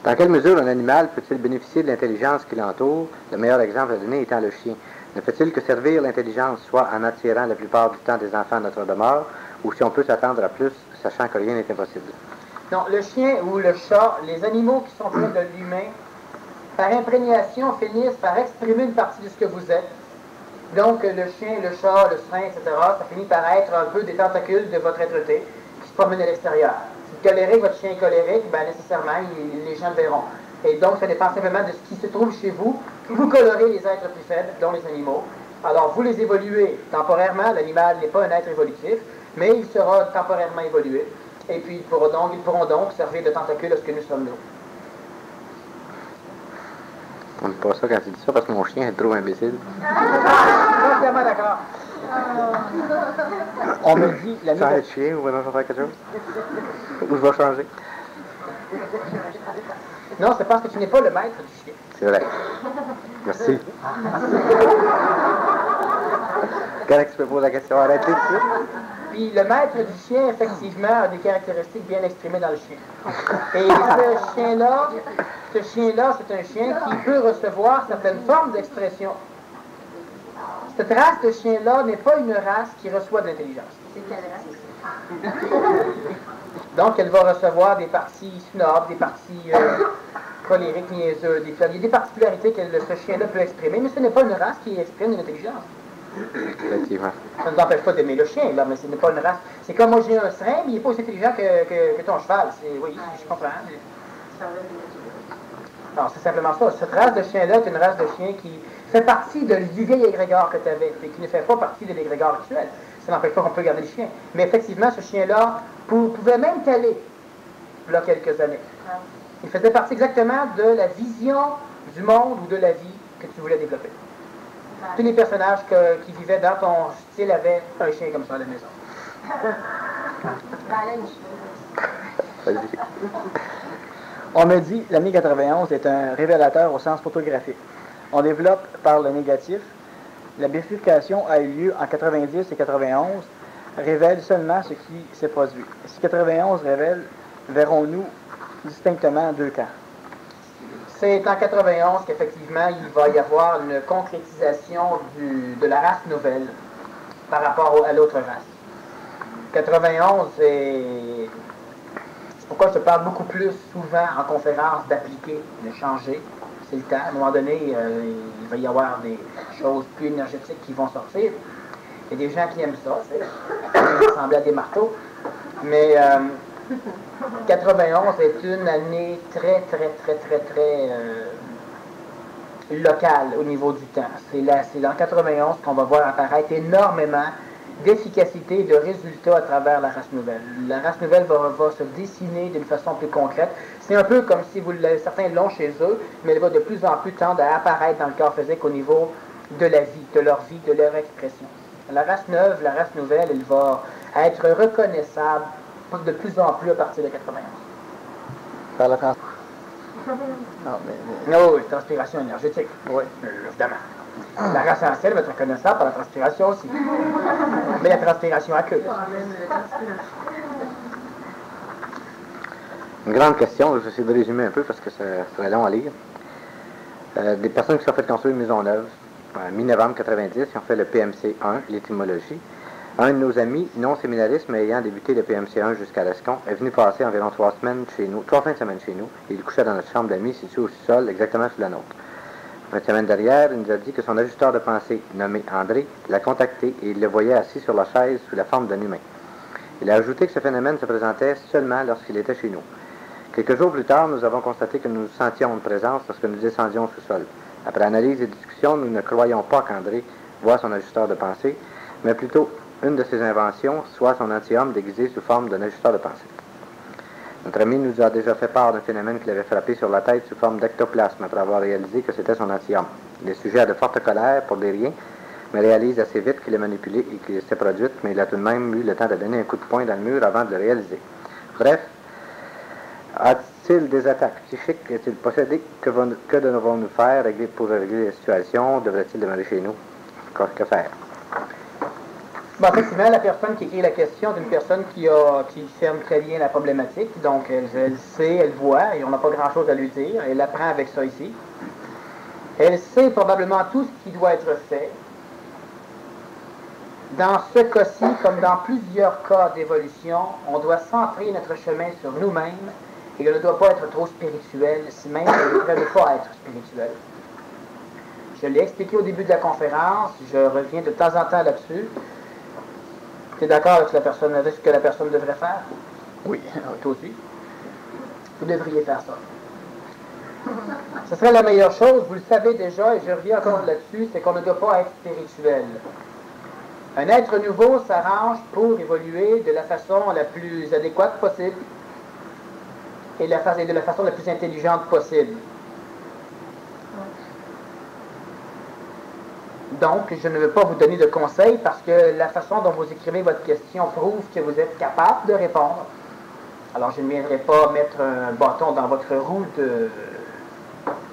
Dans quelle mesure un animal peut-il bénéficier de l'intelligence qui l'entoure, le meilleur exemple à donner étant le chien? Ne fait-il que servir l'intelligence, soit en attirant la plupart du temps des enfants à notre demeure, ou si on peut s'attendre à plus, sachant que rien n'est impossible? Non, le chien ou le chat, les animaux qui sont près de l'humain, par imprégnation, finissent par exprimer une partie de ce que vous êtes. Donc, le chien, le chat, le saint, etc., ça finit par être un peu des tentacules de votre être-té qui se promènent à l'extérieur. Si vous tolérez que votre chien est colérique, ben nécessairement, les gens le verront. Et donc, ça dépend simplement de ce qui se trouve chez vous. Vous colorez les êtres plus faibles, dont les animaux. Alors, vous les évoluez temporairement. L'animal n'est pas un être évolutif, mais il sera temporairement évolué. Et puis, ils pourront donc servir de tentacules à ce que nous sommes nous. On ne dit pas ça quand tu dis ça parce que mon chien est trop imbécile. Entièrement d'accord. On me dit l'année Ça va être chien ou va faire quelque chose? Ou je vais changer? Non, c'est parce que tu n'es pas le maître du chien. C'est vrai. Merci. Quand tu peux poser la question, arrêtez tout de suite. Puis le maître du chien, effectivement, a des caractéristiques bien exprimées dans le chien. Et ce chien-là, c'est un chien qui peut recevoir certaines formes d'expression. Cette race de chien-là n'est pas une race qui reçoit de l'intelligence. C'est quelle race? Donc, elle va recevoir des parties snobs, des parties colériques, niaiseux, il y a des particularités que ce chien-là peut exprimer, mais ce n'est pas une race qui exprime de l'intelligence. Effectivement. Ça ne nous empêche pas d'aimer le chien, là, mais ce n'est pas une race. C'est comme moi, j'ai un serin, mais il n'est pas aussi intelligent que ton cheval. Oui, je comprends. Non, c'est simplement ça. Cette race de chien-là est une race de chien qui fait partie du vieil égrégore que tu avais, et qui ne fait pas partie de l'égrégore actuel. Ça n'empêche pas qu'on peut garder le chien. Mais effectivement, ce chien-là pouvait même t'aller, il y a quelques années. Il faisait partie exactement de la vision du monde ou de la vie que tu voulais développer. Tous les personnages qui vivaient dans ton style avaient un chien comme ça à la maison. Vas-y. On me dit l'année 91 est un révélateur au sens photographique. On développe par le négatif. La bifurcation a eu lieu en 90 et 91, révèle seulement ce qui s'est produit. Si 91 révèle, verrons-nous distinctement deux camps. C'est en 91 qu'effectivement, il va y avoir une concrétisation de la race nouvelle par rapport à l'autre race. 91, c'est pourquoi je te parle beaucoup plus souvent en conférence d'appliquer, de changer. C'est le temps. À un moment donné, il va y avoir des choses plus énergétiques qui vont sortir. Il y a des gens qui aiment ça, ça ressemble à des marteaux. Mais 91 est une année très locale au niveau du temps. C'est dans 91 qu'on va voir apparaître énormément d'efficacité et de résultats à travers la race nouvelle. La race nouvelle va se dessiner d'une façon plus concrète. C'est un peu comme si certains l'ont chez eux, mais elle va de plus en plus tendre à apparaître dans le corps physique au niveau de la vie, de leur vie, de leur expression. La race neuve, la race nouvelle, elle va être reconnaissable de plus en plus à partir de 91. Par la trans... Oui, transpiration énergétique. Oui. Évidemment. La race ancienne va être reconnaissable par la transpiration aussi. Mais la transpiration à queue. Une grande question, je vais essayer de résumer un peu parce que c'est très long à lire. Des personnes qui se sont fait construire une maison neuve, en mi-novembre 90, ils ont fait le PMC 1, l'étymologie. Un de nos amis, non séminaristes, mais ayant débuté le PMC 1 jusqu'à l'Escon, est venu passer environ 3 fins de semaine chez nous, et il couchait dans notre chambre d'amis située au sous-sol, exactement sous la nôtre. Une semaine derrière, il nous a dit que son ajusteur de pensée, nommé André, l'a contacté et il le voyait assis sur la chaise sous la forme d'un humain. Il a ajouté que ce phénomène se présentait seulement lorsqu'il était chez nous. Quelques jours plus tard, nous avons constaté que nous sentions une présence lorsque nous descendions au sous-sol. Après analyse et discussion, nous ne croyons pas qu'André voit son ajusteur de pensée, mais plutôt une de ses inventions, soit son anti-homme déguisé sous forme d'un ajusteur de pensée. Notre ami nous a déjà fait part d'un phénomène qui l'avait frappé sur la tête sous forme d'ectoplasme après avoir réalisé que c'était son anti-homme. Il est sujet à de fortes colères pour des riens, mais réalise assez vite qu'il est manipulé et qu'il s'est produite, mais il a tout de même eu le temps de donner un coup de poing dans le mur avant de le réaliser. Bref, a-t-il des attaques psychiques? Est-il possédé? Que devons-nous faire pour régler la situation? Devrait-il demeurer chez nous? Que faire? Bon, effectivement, la personne qui écrit la question est une personne qui ferme très bien la problématique. Donc, elle sait, elle voit, et on n'a pas grand-chose à lui dire. Elle apprend avec ça ici. Elle sait probablement tout ce qui doit être fait. Dans ce cas-ci, comme dans plusieurs cas d'évolution, on doit centrer notre chemin sur nous-mêmes et on ne doit pas être trop spirituel, si même on devrait ne pas être spirituel. Je l'ai expliqué au début de la conférence, je reviens de temps en temps là-dessus. Tu es d'accord avec ce que la personne devrait faire? Oui. Toi aussi. Vous devriez faire ça. Ce serait la meilleure chose, vous le savez déjà, et je reviens encore là-dessus, c'est qu'on ne doit pas être spirituel. Un être nouveau s'arrange pour évoluer de la façon la plus adéquate possible et de la façon la plus intelligente possible. Donc, je ne veux pas vous donner de conseils parce que la façon dont vous écrivez votre question prouve que vous êtes capable de répondre. Alors, je ne viendrai pas mettre un bâton dans votre roue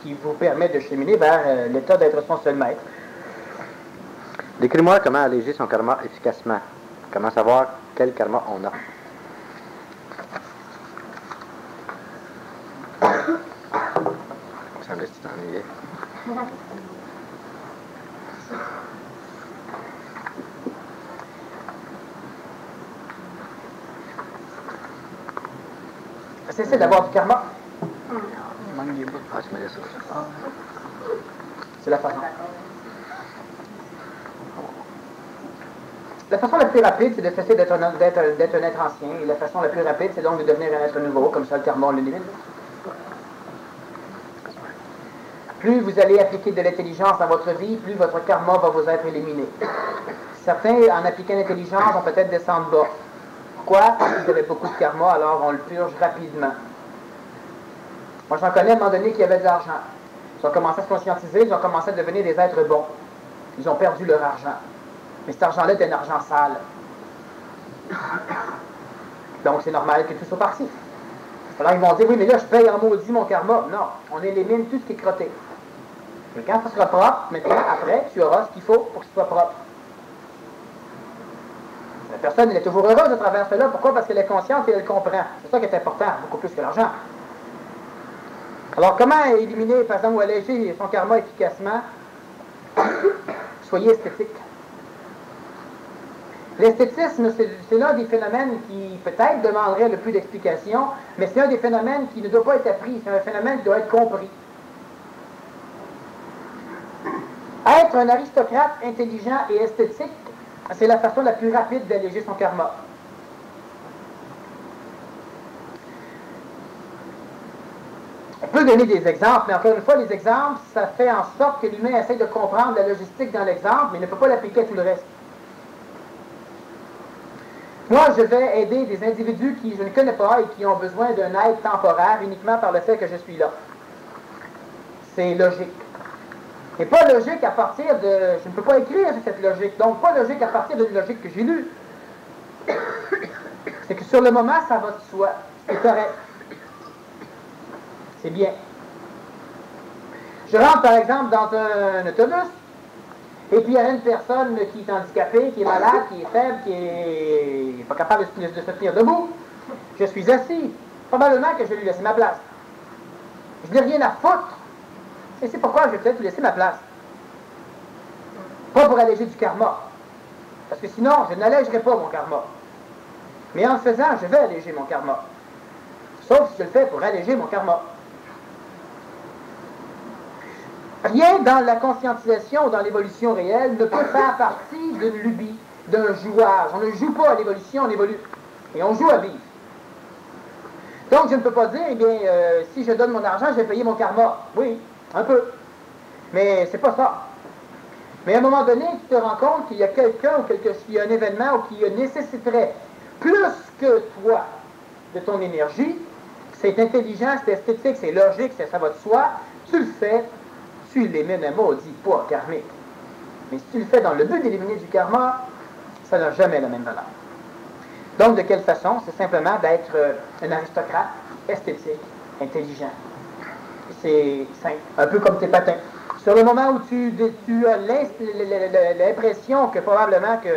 qui vous permet de cheminer vers l'état d'être son seul maître. Décris-moi comment alléger son karma efficacement. Comment savoir quel karma on a. Ça me laisse t'ennuyer. Cessez d'avoir du karma. Ah, tu me laisses ça. C'est la façon. La façon la plus rapide, c'est de cesser d'être un être ancien. Et la façon la plus rapide, c'est donc de devenir un être nouveau, comme ça le karma on l'élimine. Plus vous allez appliquer de l'intelligence dans votre vie, plus votre karma va vous être éliminé. Certains, en appliquant l'intelligence, vont peut-être descendre bas. Pourquoi? Parce qu'ils avaient beaucoup de karma, alors on le purge rapidement. Moi, j'en connais à un moment donné qui avaient de l'argent. Ils ont commencé à se conscientiser, ils ont commencé à devenir des êtres bons. Ils ont perdu leur argent. Mais cet argent-là est un argent sale. Donc, c'est normal que tout soit parti. Alors, ils vont dire, oui, mais là, je paye en maudit mon karma. Non, on élimine tout ce qui est crotté. Mais quand ça sera propre, maintenant, après, tu auras ce qu'il faut pour que ce soit propre. La personne, elle est toujours heureuse à travers cela. Pourquoi? Parce qu'elle est consciente et elle comprend. C'est ça qui est important, beaucoup plus que l'argent. Alors, comment éliminer, par exemple, ou alléger son karma efficacement? Soyez esthétique. L'esthétisme, c'est l'un des phénomènes qui peut-être demanderait le plus d'explications, mais c'est un des phénomènes qui ne doit pas être appris, c'est un phénomène qui doit être compris. Être un aristocrate intelligent et esthétique, c'est la façon la plus rapide d'alléger son karma. On peut donner des exemples, mais encore une fois, les exemples, ça fait en sorte que l'humain essaie de comprendre la logistique dans l'exemple, mais il ne peut pas l'appliquer à tout le reste. Moi, je vais aider des individus qui je ne connais pas et qui ont besoin d'un aide temporaire uniquement par le fait que je suis là. C'est logique. Et pas logique à partir de... Je ne peux pas écrire sur cette logique, donc pas logique à partir d'une logique que j'ai lue. C'est que sur le moment, ça va de soi. C'est correct. C'est bien. Je rentre par exemple dans un autobus, et puis il y a une personne qui est handicapée, qui est malade, qui est faible, qui est pas capable de se tenir debout. Je suis assis. Probablement que je vais lui laisser ma place. Je n'ai rien à foutre. Et c'est pourquoi je vais peut-être lui laisser ma place. Pas pour alléger du karma. Parce que sinon, je n'allégerai pas mon karma. Mais en le faisant, je vais alléger mon karma. Sauf si je le fais pour alléger mon karma. Rien dans la conscientisation ou dans l'évolution réelle ne peut faire partie d'une lubie, d'un jouage. On ne joue pas à l'évolution, on évolue. Et on joue à vivre. Donc, je ne peux pas dire, eh bien, si je donne mon argent, je vais payer mon karma. Oui, un peu. Mais c'est pas ça. Mais à un moment donné, tu te rends compte qu'il y a quelqu'un ou qu'il y a un événement ou qui nécessiterait plus que toi de ton énergie. C'est intelligent, c'est esthétique, c'est logique, ça va de soi. Tu le fais, tu élimines un maudit poids karmique. Mais si tu le fais dans le but d'éliminer du karma, ça n'a jamais la même valeur. Donc, de quelle façon? C'est simplement d'être un aristocrate, esthétique, intelligent. C'est simple, un peu comme tes patins. Sur le moment où tu as l'impression que probablement que,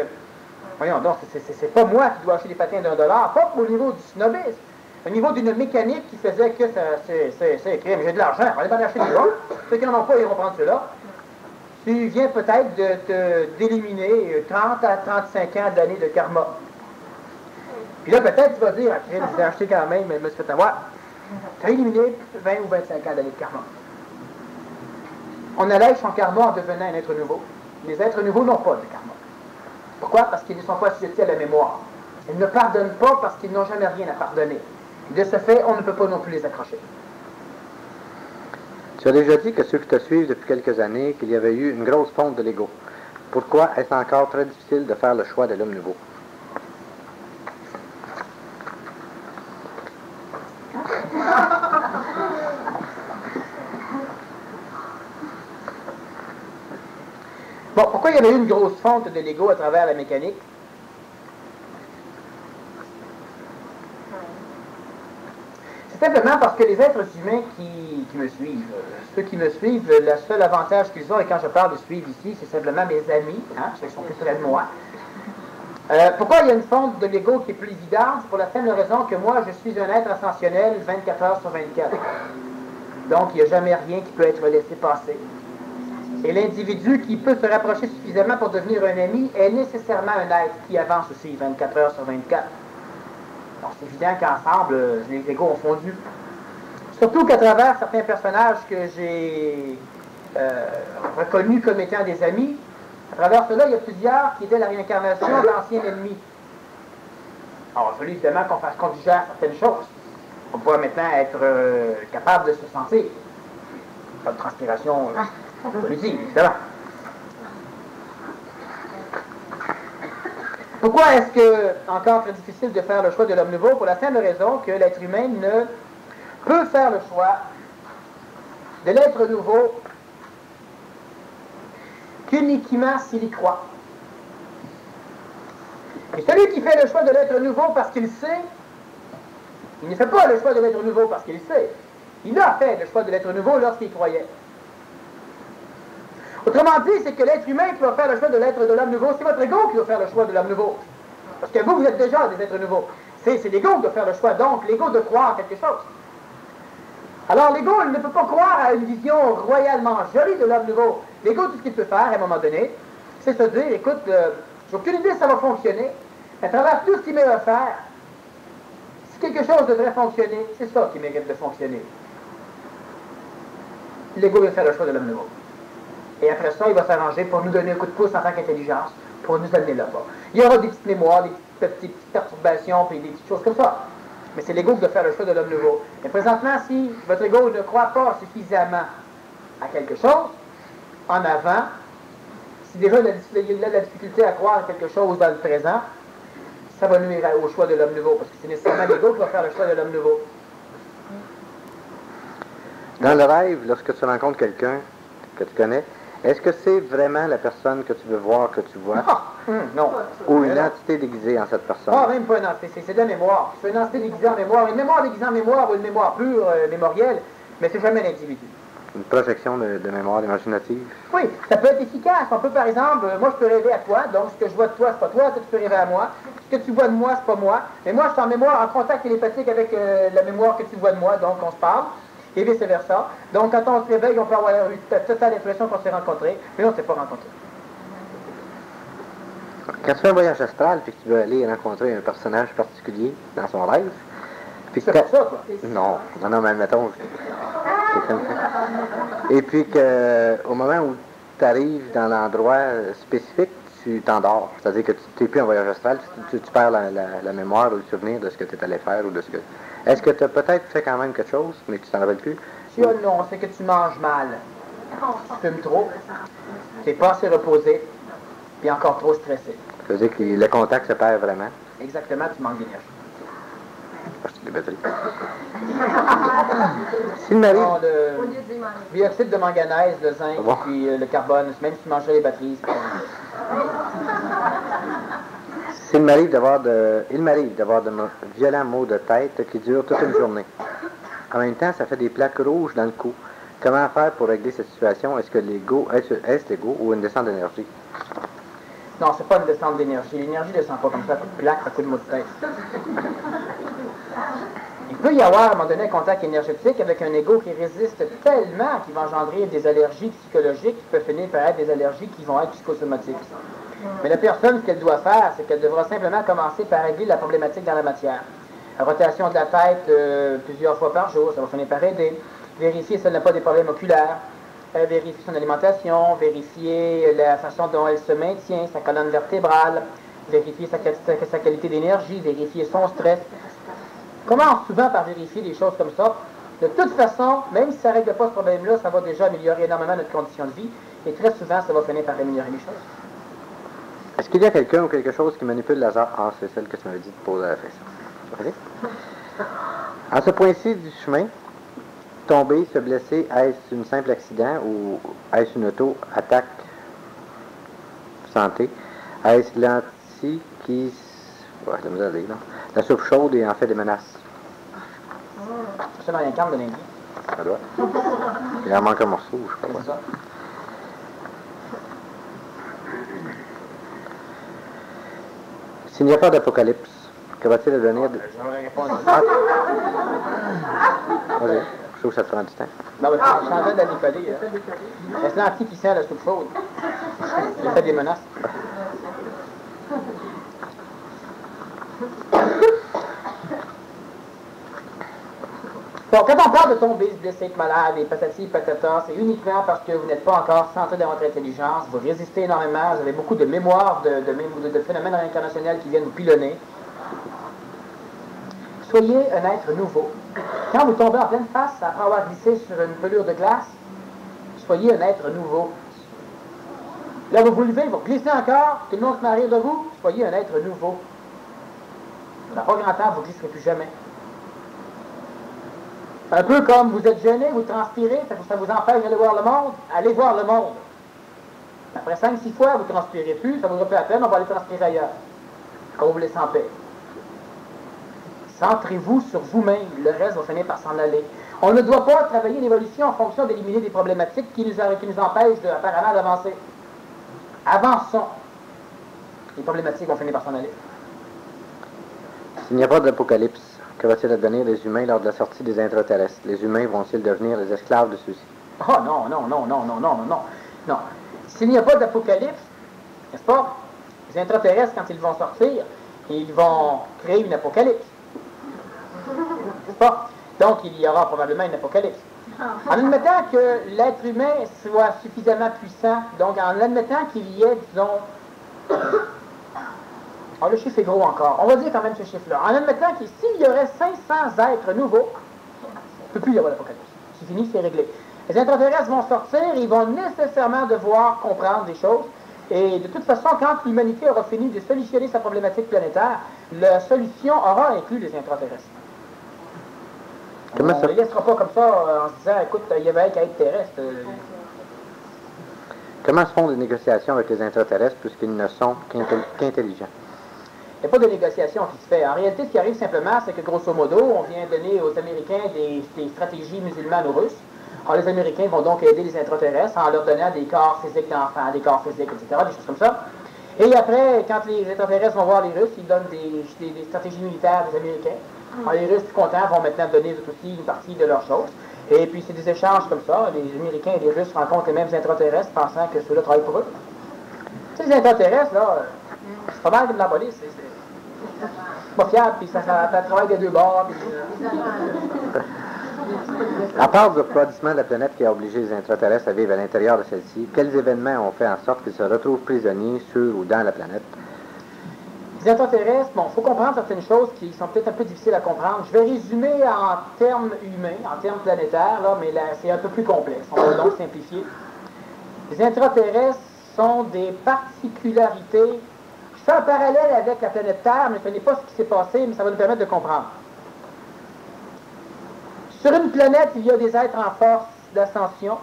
voyons donc, c'est pas moi qui dois acheter des patins d'$1, pas au niveau du snobisme, au niveau d'une mécanique qui faisait que c'est écrit, mais j'ai de l'argent, on va aller m'en acheter des autres. Ceux qui n'en ont pas, ils vont prendre ceux-là. Tu viens peut-être d'éliminer 30 à 35 ans d'années de karma. Puis là, peut-être tu vas dire, ah, j'ai acheté quand même, mais je me suis fait avoir. Tu as éliminé 20 ou 25 ans d'années de karma. On allège son karma en devenant un être nouveau. Les êtres nouveaux n'ont pas de karma. Pourquoi? Parce qu'ils ne sont pas assujettis à la mémoire. Ils ne pardonnent pas parce qu'ils n'ont jamais rien à pardonner. De ce fait, on ne peut pas non plus les accrocher. Tu as déjà dit que ceux qui te suivent depuis quelques années, qu'il y avait eu une grosse fonte de l'ego. Pourquoi est-ce encore très difficile de faire le choix de l'homme nouveau? Bon, pourquoi il y avait eu une grosse fonte de l'ego à travers la mécanique? C'est simplement parce que les êtres humains qui me suivent, ceux qui me suivent, le seul avantage qu'ils ont, et quand je parle de suivre ici, c'est simplement mes amis, ceux qui sont plus près de moi. Pourquoi il y a une fonte de l'ego qui est plus évidente? C'est pour la simple raison que moi, je suis un être ascensionnel 24 heures sur 24. Donc, il n'y a jamais rien qui peut être laissé passer. Et l'individu qui peut se rapprocher suffisamment pour devenir un ami est nécessairement un être qui avance aussi 24 heures sur 24. Donc, c'est évident qu'ensemble, les égos ont fondu. Surtout qu'à travers certains personnages que j'ai reconnus comme étant des amis, à travers cela, il y a plusieurs qui étaient la réincarnation d'anciens ennemis. Alors, il a fallu évidemment qu'on digère certaines choses. On pourra maintenant être capable de se sentir. Pas de transpiration politique, évidemment. Pourquoi est-ce que encore très difficile de faire le choix de l'homme nouveau? Pour la simple raison que l'être humain ne peut faire le choix de l'être nouveau qu'uniquement s'il y croit. Et celui qui fait le choix de l'être nouveau parce qu'il sait, il ne fait pas le choix de l'être nouveau parce qu'il sait. Il a fait le choix de l'être nouveau lorsqu'il croyait. Autrement dit, c'est que l'être humain qui va faire le choix de l'être de l'homme nouveau, c'est votre ego qui va faire le choix de l'homme nouveau. Parce que vous êtes déjà des êtres nouveaux. C'est l'ego qui doit faire le choix, donc l'ego de croire quelque chose. Alors l'ego, il ne peut pas croire à une vision royalement jolie de l'homme nouveau. L'ego, tout ce qu'il peut faire à un moment donné, c'est se dire, écoute, j'ai aucune idée si ça va fonctionner. À travers tout ce qu'il m'a offert, si quelque chose devrait fonctionner, c'est ça qui mérite de fonctionner. L'ego va faire le choix de l'homme nouveau. Et après ça, il va s'arranger pour nous donner un coup de pouce en tant qu'intelligence, pour nous amener là-bas. Il y aura des petites mémoires, des petites perturbations, puis des petites choses comme ça. Mais c'est l'ego qui doit faire le choix de l'homme nouveau. Mais présentement, si votre ego ne croit pas suffisamment à quelque chose, en avant, si déjà il a de la difficulté à croire à quelque chose dans le présent, ça va nuire au choix de l'homme nouveau, parce que c'est nécessairement l'ego qui va faire le choix de l'homme nouveau. Dans le rêve, lorsque tu rencontres quelqu'un que tu connais, est-ce que c'est vraiment la personne que tu veux voir que tu vois? Non. Ou une entité déguisée en cette personne? Ah, même pas une entité, c'est de la mémoire. C'est une entité déguisée en mémoire. Une mémoire déguisée en mémoire ou une mémoire pure, mémorielle, mais c'est jamais l'individu. Une projection de mémoire imaginative? Oui, ça peut être efficace. On peut, par exemple, moi je peux rêver à toi, donc ce que je vois de toi, c'est pas toi, toi tu peux rêver à moi. Ce que tu vois de moi, c'est pas moi. Mais moi, je suis en mémoire, en contact télépathique avec la mémoire que tu vois de moi, donc on se parle. Et vice-versa. Donc, quand on se réveille, on peut avoir eu totale l'impression qu'on s'est rencontrés, mais on ne s'est pas rencontrés. Quand tu fais un voyage astral, puis que tu veux aller rencontrer un personnage particulier dans son rêve, puis c'est pour ça, quoi. Non, mais admettons. Et puis qu'au moment où tu arrives dans l'endroit spécifique, tu t'endors. C'est-à-dire que tu n'es plus en voyage astral, tu perds la mémoire ou le souvenir de ce que tu es allé faire ou de ce que... Est-ce que tu as peut-être fait quand même quelque chose, mais que tu t'en rappelles plus? Si ou non, c'est que tu manges mal, tu fumes trop, tu n'es pas assez reposé, puis encore trop stressé. Ça veut dire que le contact se perd vraiment. Exactement, tu manques d'énergie. Parce que des batteries. S'il m'arrive... Non, le dioxyde de manganèse, le zinc, Bon. puis le carbone, même si tu mangeais les batteries, c'est pas Il m'arrive d'avoir de violents maux de tête qui durent toute une journée. En même temps, ça fait des plaques rouges dans le cou. Comment faire pour régler cette situation? Est-ce l'ego ou une descente d'énergie? Non, c'est pas une descente d'énergie. L'énergie ne descend pas comme ça, coup de plaque, à coup de maux de tête. Il peut y avoir, à un moment donné, un contact énergétique avec un ego qui résiste tellement qu'il va engendrer des allergies psychologiques qui peuvent finir par être des allergies qui vont être psychosomatiques. Mais la personne, ce qu'elle doit faire, c'est qu'elle devra simplement commencer par régler la problématique dans la matière. La rotation de la tête plusieurs fois par jour, ça va finir par aider. Vérifier si elle n'a pas des problèmes oculaires. Vérifier son alimentation, vérifier la façon dont elle se maintient, sa colonne vertébrale, vérifier sa qualité d'énergie, vérifier son stress. Commence souvent par vérifier des choses comme ça. De toute façon, même si ça ne règle pas ce problème-là, ça va déjà améliorer énormément notre condition de vie. Et très souvent, ça va finir par améliorer les choses. Est-ce qu'il y a quelqu'un ou quelque chose qui manipule le hasard? Ah, c'est celle que tu m'avais dit de poser la question. Okay. À ce point-ci du chemin, tomber, se blesser, est-ce un simple accident ou est-ce une auto-attaque santé? Est-ce l'anti qui... Ouais, la soupe chaude et en fait des menaces? C'est dans les cartes de l'Indien. Ça doit. Il en manque un morceau, je crois. C'est ça. S'il n'y a pas d'apocalypse, que va-t-il devenir de... J'aimerais répondre à ça. Vas-y, je trouve que ça te prend du temps. Non, mais je suis en train d'aller coller. C'est l'anti qui sert la soupe chaude. Il fait des menaces. Bon, quand on parle de tomber, se blesser, être malade, et patati, patata, c'est uniquement parce que vous n'êtes pas encore centré dans votre intelligence, vous résistez énormément, vous avez beaucoup de mémoire, de phénomènes réincarnationnels qui viennent vous pilonner. Soyez un être nouveau. Quand vous tombez en pleine face, après avoir glissé sur une pelure de glace, soyez un être nouveau. Là, vous vous levez, vous glissez encore, tout le monde se met à rire de vous, soyez un être nouveau. Dans pas grand temps, vous ne glisserez plus jamais. Un peu comme vous êtes gêné, vous transpirez, ça vous empêche d'aller voir le monde, allez voir le monde. Après 5-6 fois, vous ne transpirez plus, ça vous vaudra plus la peine, on va aller transpirer ailleurs. Quand vous vous laissez en paix. Centrez-vous sur vous-même, le reste va finir par s'en aller. On ne doit pas travailler l'évolution en fonction d'éliminer des problématiques qui nous empêchent apparemment d'avancer. Avançons. Les problématiques vont finir par s'en aller. S'il n'y a pas d'apocalypse, que va-t-il advenir des humains lors de la sortie des intraterrestres? Les humains vont-ils devenir les esclaves de ceux-ci? Oh non, non, non, non, non, non, non, non. S'il n'y a pas d'apocalypse, n'est-ce pas? Les intraterrestres, quand ils vont sortir, ils vont créer une apocalypse. N'est-ce pas? Donc, il y aura probablement une apocalypse. En admettant que l'être humain soit suffisamment puissant, donc en admettant qu'il y ait, disons... Oh, le chiffre est gros encore. On va dire quand même ce chiffre-là. En admettant que s'il y aurait 500 êtres nouveaux, il ne peut plus y avoir l'apocalypse. C'est fini, c'est réglé. Les intraterrestres vont sortir et ils vont nécessairement devoir comprendre des choses. Et de toute façon, quand l'humanité aura fini de solutionner sa problématique planétaire, la solution aura inclus les intraterrestres. On ne les laissera pas comme ça en se disant, écoute, il y avait qu'à être terrestre. Comment se font des négociations avec les intraterrestres puisqu'ils ne sont qu'intelligents? Il n'y a pas de négociation qui se fait. En réalité, ce qui arrive simplement, c'est que grosso modo, on vient donner aux Américains des stratégies musulmanes ou russes. Alors les Américains vont donc aider les intraterrestres en leur donnant des corps physiques d'enfants, des corps physiques, etc., des choses comme ça. Et après, quand les extraterrestres vont voir les Russes, ils donnent des stratégies militaires des Américains. Alors les Russes, tout contents, vont maintenant donner aussi une partie de leurs choses. Et puis c'est des échanges comme ça. Les Américains et les Russes rencontrent les mêmes extraterrestres pensant que ceux-là travaillent pour eux. Tu sais, les extraterrestres, là, c'est pas mal comme de la police. C'est pas fiable, puis ça travaille des deux bords. À part le refroidissement de la planète qui a obligé les intraterrestres à vivre à l'intérieur de celle-ci, quels événements ont fait en sorte qu'ils se retrouvent prisonniers sur ou dans la planète? Les extraterrestres, bon, il faut comprendre certaines choses qui sont peut-être un peu difficiles à comprendre. Je vais résumer en termes humains, en termes planétaires, là, mais là, c'est un peu plus complexe. On va donc simplifier. Les extraterrestres sont des particularités. Je fais un parallèle avec la planète Terre, mais ce n'est pas ce qui s'est passé, mais ça va nous permettre de comprendre. Sur une planète, il y a des êtres en force d'ascension.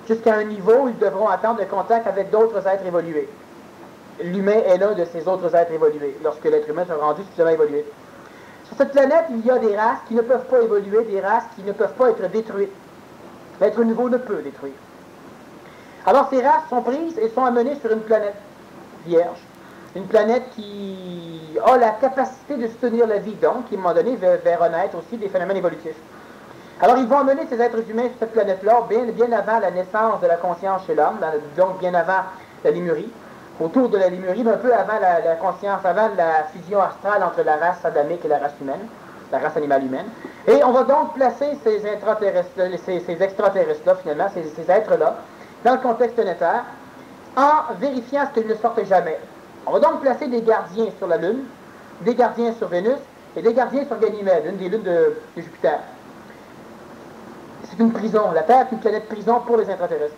Jusqu'à un niveau où ils devront attendre le contact avec d'autres êtres évolués. L'humain est l'un de ces autres êtres évolués, lorsque l'être humain sera rendu suffisamment évolué. Sur cette planète, il y a des races qui ne peuvent pas évoluer, des races qui ne peuvent pas être détruites. L'être nouveau ne peut détruire. Alors ces races sont prises et sont amenées sur une planète vierge. Une planète qui a la capacité de soutenir la vie, donc, qui, à un moment donné, va renaître aussi des phénomènes évolutifs. Alors, ils vont amener ces êtres humains sur cette planète-là, bien avant la naissance de la conscience chez l'homme, donc bien avant la Lémurie, autour de la Lémurie, mais un peu avant la conscience, avant la fusion astrale entre la race adamique et la race humaine, la race animale humaine. Et on va donc placer ces extraterrestres-là, finalement, ces êtres-là, dans le contexte planétaire, en vérifiant ce qu'ils ne sortent jamais. On va donc placer des gardiens sur la Lune, des gardiens sur Vénus et des gardiens sur Ganymède, une des lunes de Jupiter. C'est une prison. La Terre est une planète prison pour les extraterrestres.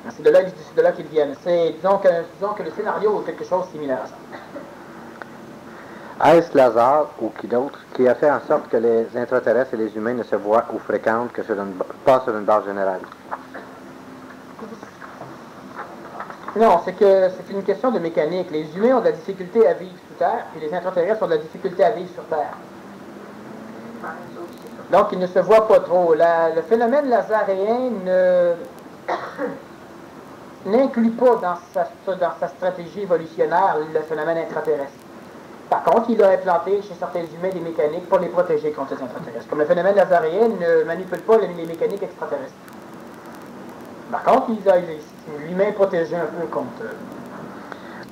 C'est de là qu'ils viennent. Disons que le scénario est quelque chose de similaire à ça. Est-ce Lazare ou qui d'autre qui a fait en sorte que les extraterrestres et les humains ne se voient ou fréquentent que pas sur une base générale? Non, c'est une question de mécanique. Les humains ont de la difficulté à vivre sous Terre, puis les extraterrestres ont de la difficulté à vivre sur Terre. Donc, ils ne se voient pas trop. Le phénomène lazaréen n'inclut pas dans sa stratégie évolutionnaire le phénomène extraterrestre. Par contre, il a implanté chez certains humains des mécaniques pour les protéger contre les extraterrestres. Comme le phénomène lazaréen ne manipule pas les mécaniques extraterrestres. Par contre, l'humain protégé un peu contre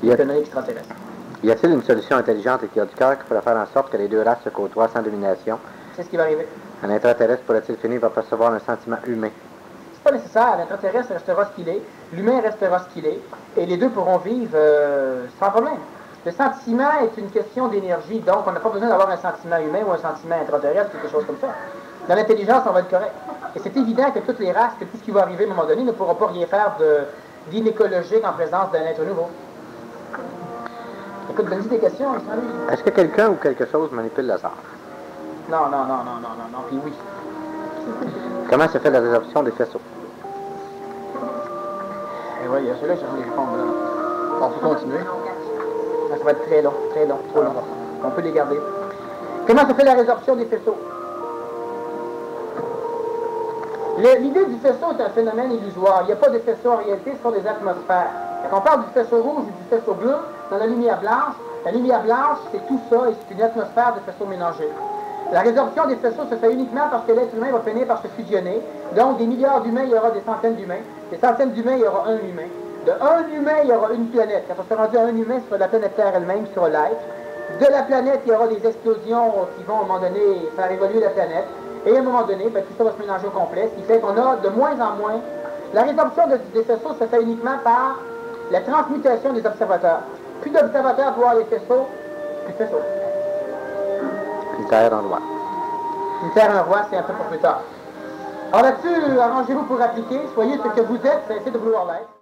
les phénomènes extraterrestres. Y a-t-il une solution intelligente et qui a du cœur qui pourrait faire en sorte que les deux races se côtoient sans domination? C'est ce qui va arriver. Un extraterrestre pourrait-il finir par percevoir un sentiment humain? C'est pas nécessaire. L'extraterrestre restera ce qu'il est, l'humain restera ce qu'il est, et les deux pourront vivre sans problème. Le sentiment est une question d'énergie, donc on n'a pas besoin d'avoir un sentiment humain ou un sentiment extraterrestre, quelque chose comme ça. Dans l'intelligence, on va être correct. Et c'est évident que toutes les races, que tout ce qui va arriver à un moment donné, ne pourra pas rien faire d'inécologique en présence d'un être nouveau. Écoute, donne-lui des questions, Jean-Louis. Est-ce que quelqu'un ou quelque chose manipule Lazare? Non, puis oui. Comment se fait la résorption des faisceaux? Et oui, il y a celui-là, je vais répondre là. On peut continuer. Ça va être très long, trop long. On peut les garder. Comment se fait la résorption des faisceaux? L'idée du faisceau est un phénomène illusoire. Il n'y a pas de faisceau en réalité, ce sont des atmosphères. Quand on parle du faisceau rouge ou du faisceau bleu, dans la lumière blanche, c'est tout ça et c'est une atmosphère de faisceaux mélangés. La résorption des faisceaux se fait uniquement parce que l'être humain va finir par se fusionner. Donc, des milliards d'humains, il y aura des centaines d'humains. Des centaines d'humains, il y aura un humain. De un humain, il y aura une planète. Quand on sera rendu à un humain sur la planète Terre elle-même, sur l'être. De la planète, il y aura des explosions qui vont, à un moment donné, faire évoluer la planète. Et à un moment donné, tout ça va se mélanger au complet, ce qui fait qu'on a de moins en moins... La résorption des faisceaux se fait uniquement par la transmutation des observateurs. Plus d'observateurs voient les faisceaux, plus de faisceaux. Une terre en roi. Une terre un roi, c'est un peu pour plus tard. Alors là-dessus, arrangez-vous pour appliquer, soyez ce que vous êtes, cessez de vouloir l'être.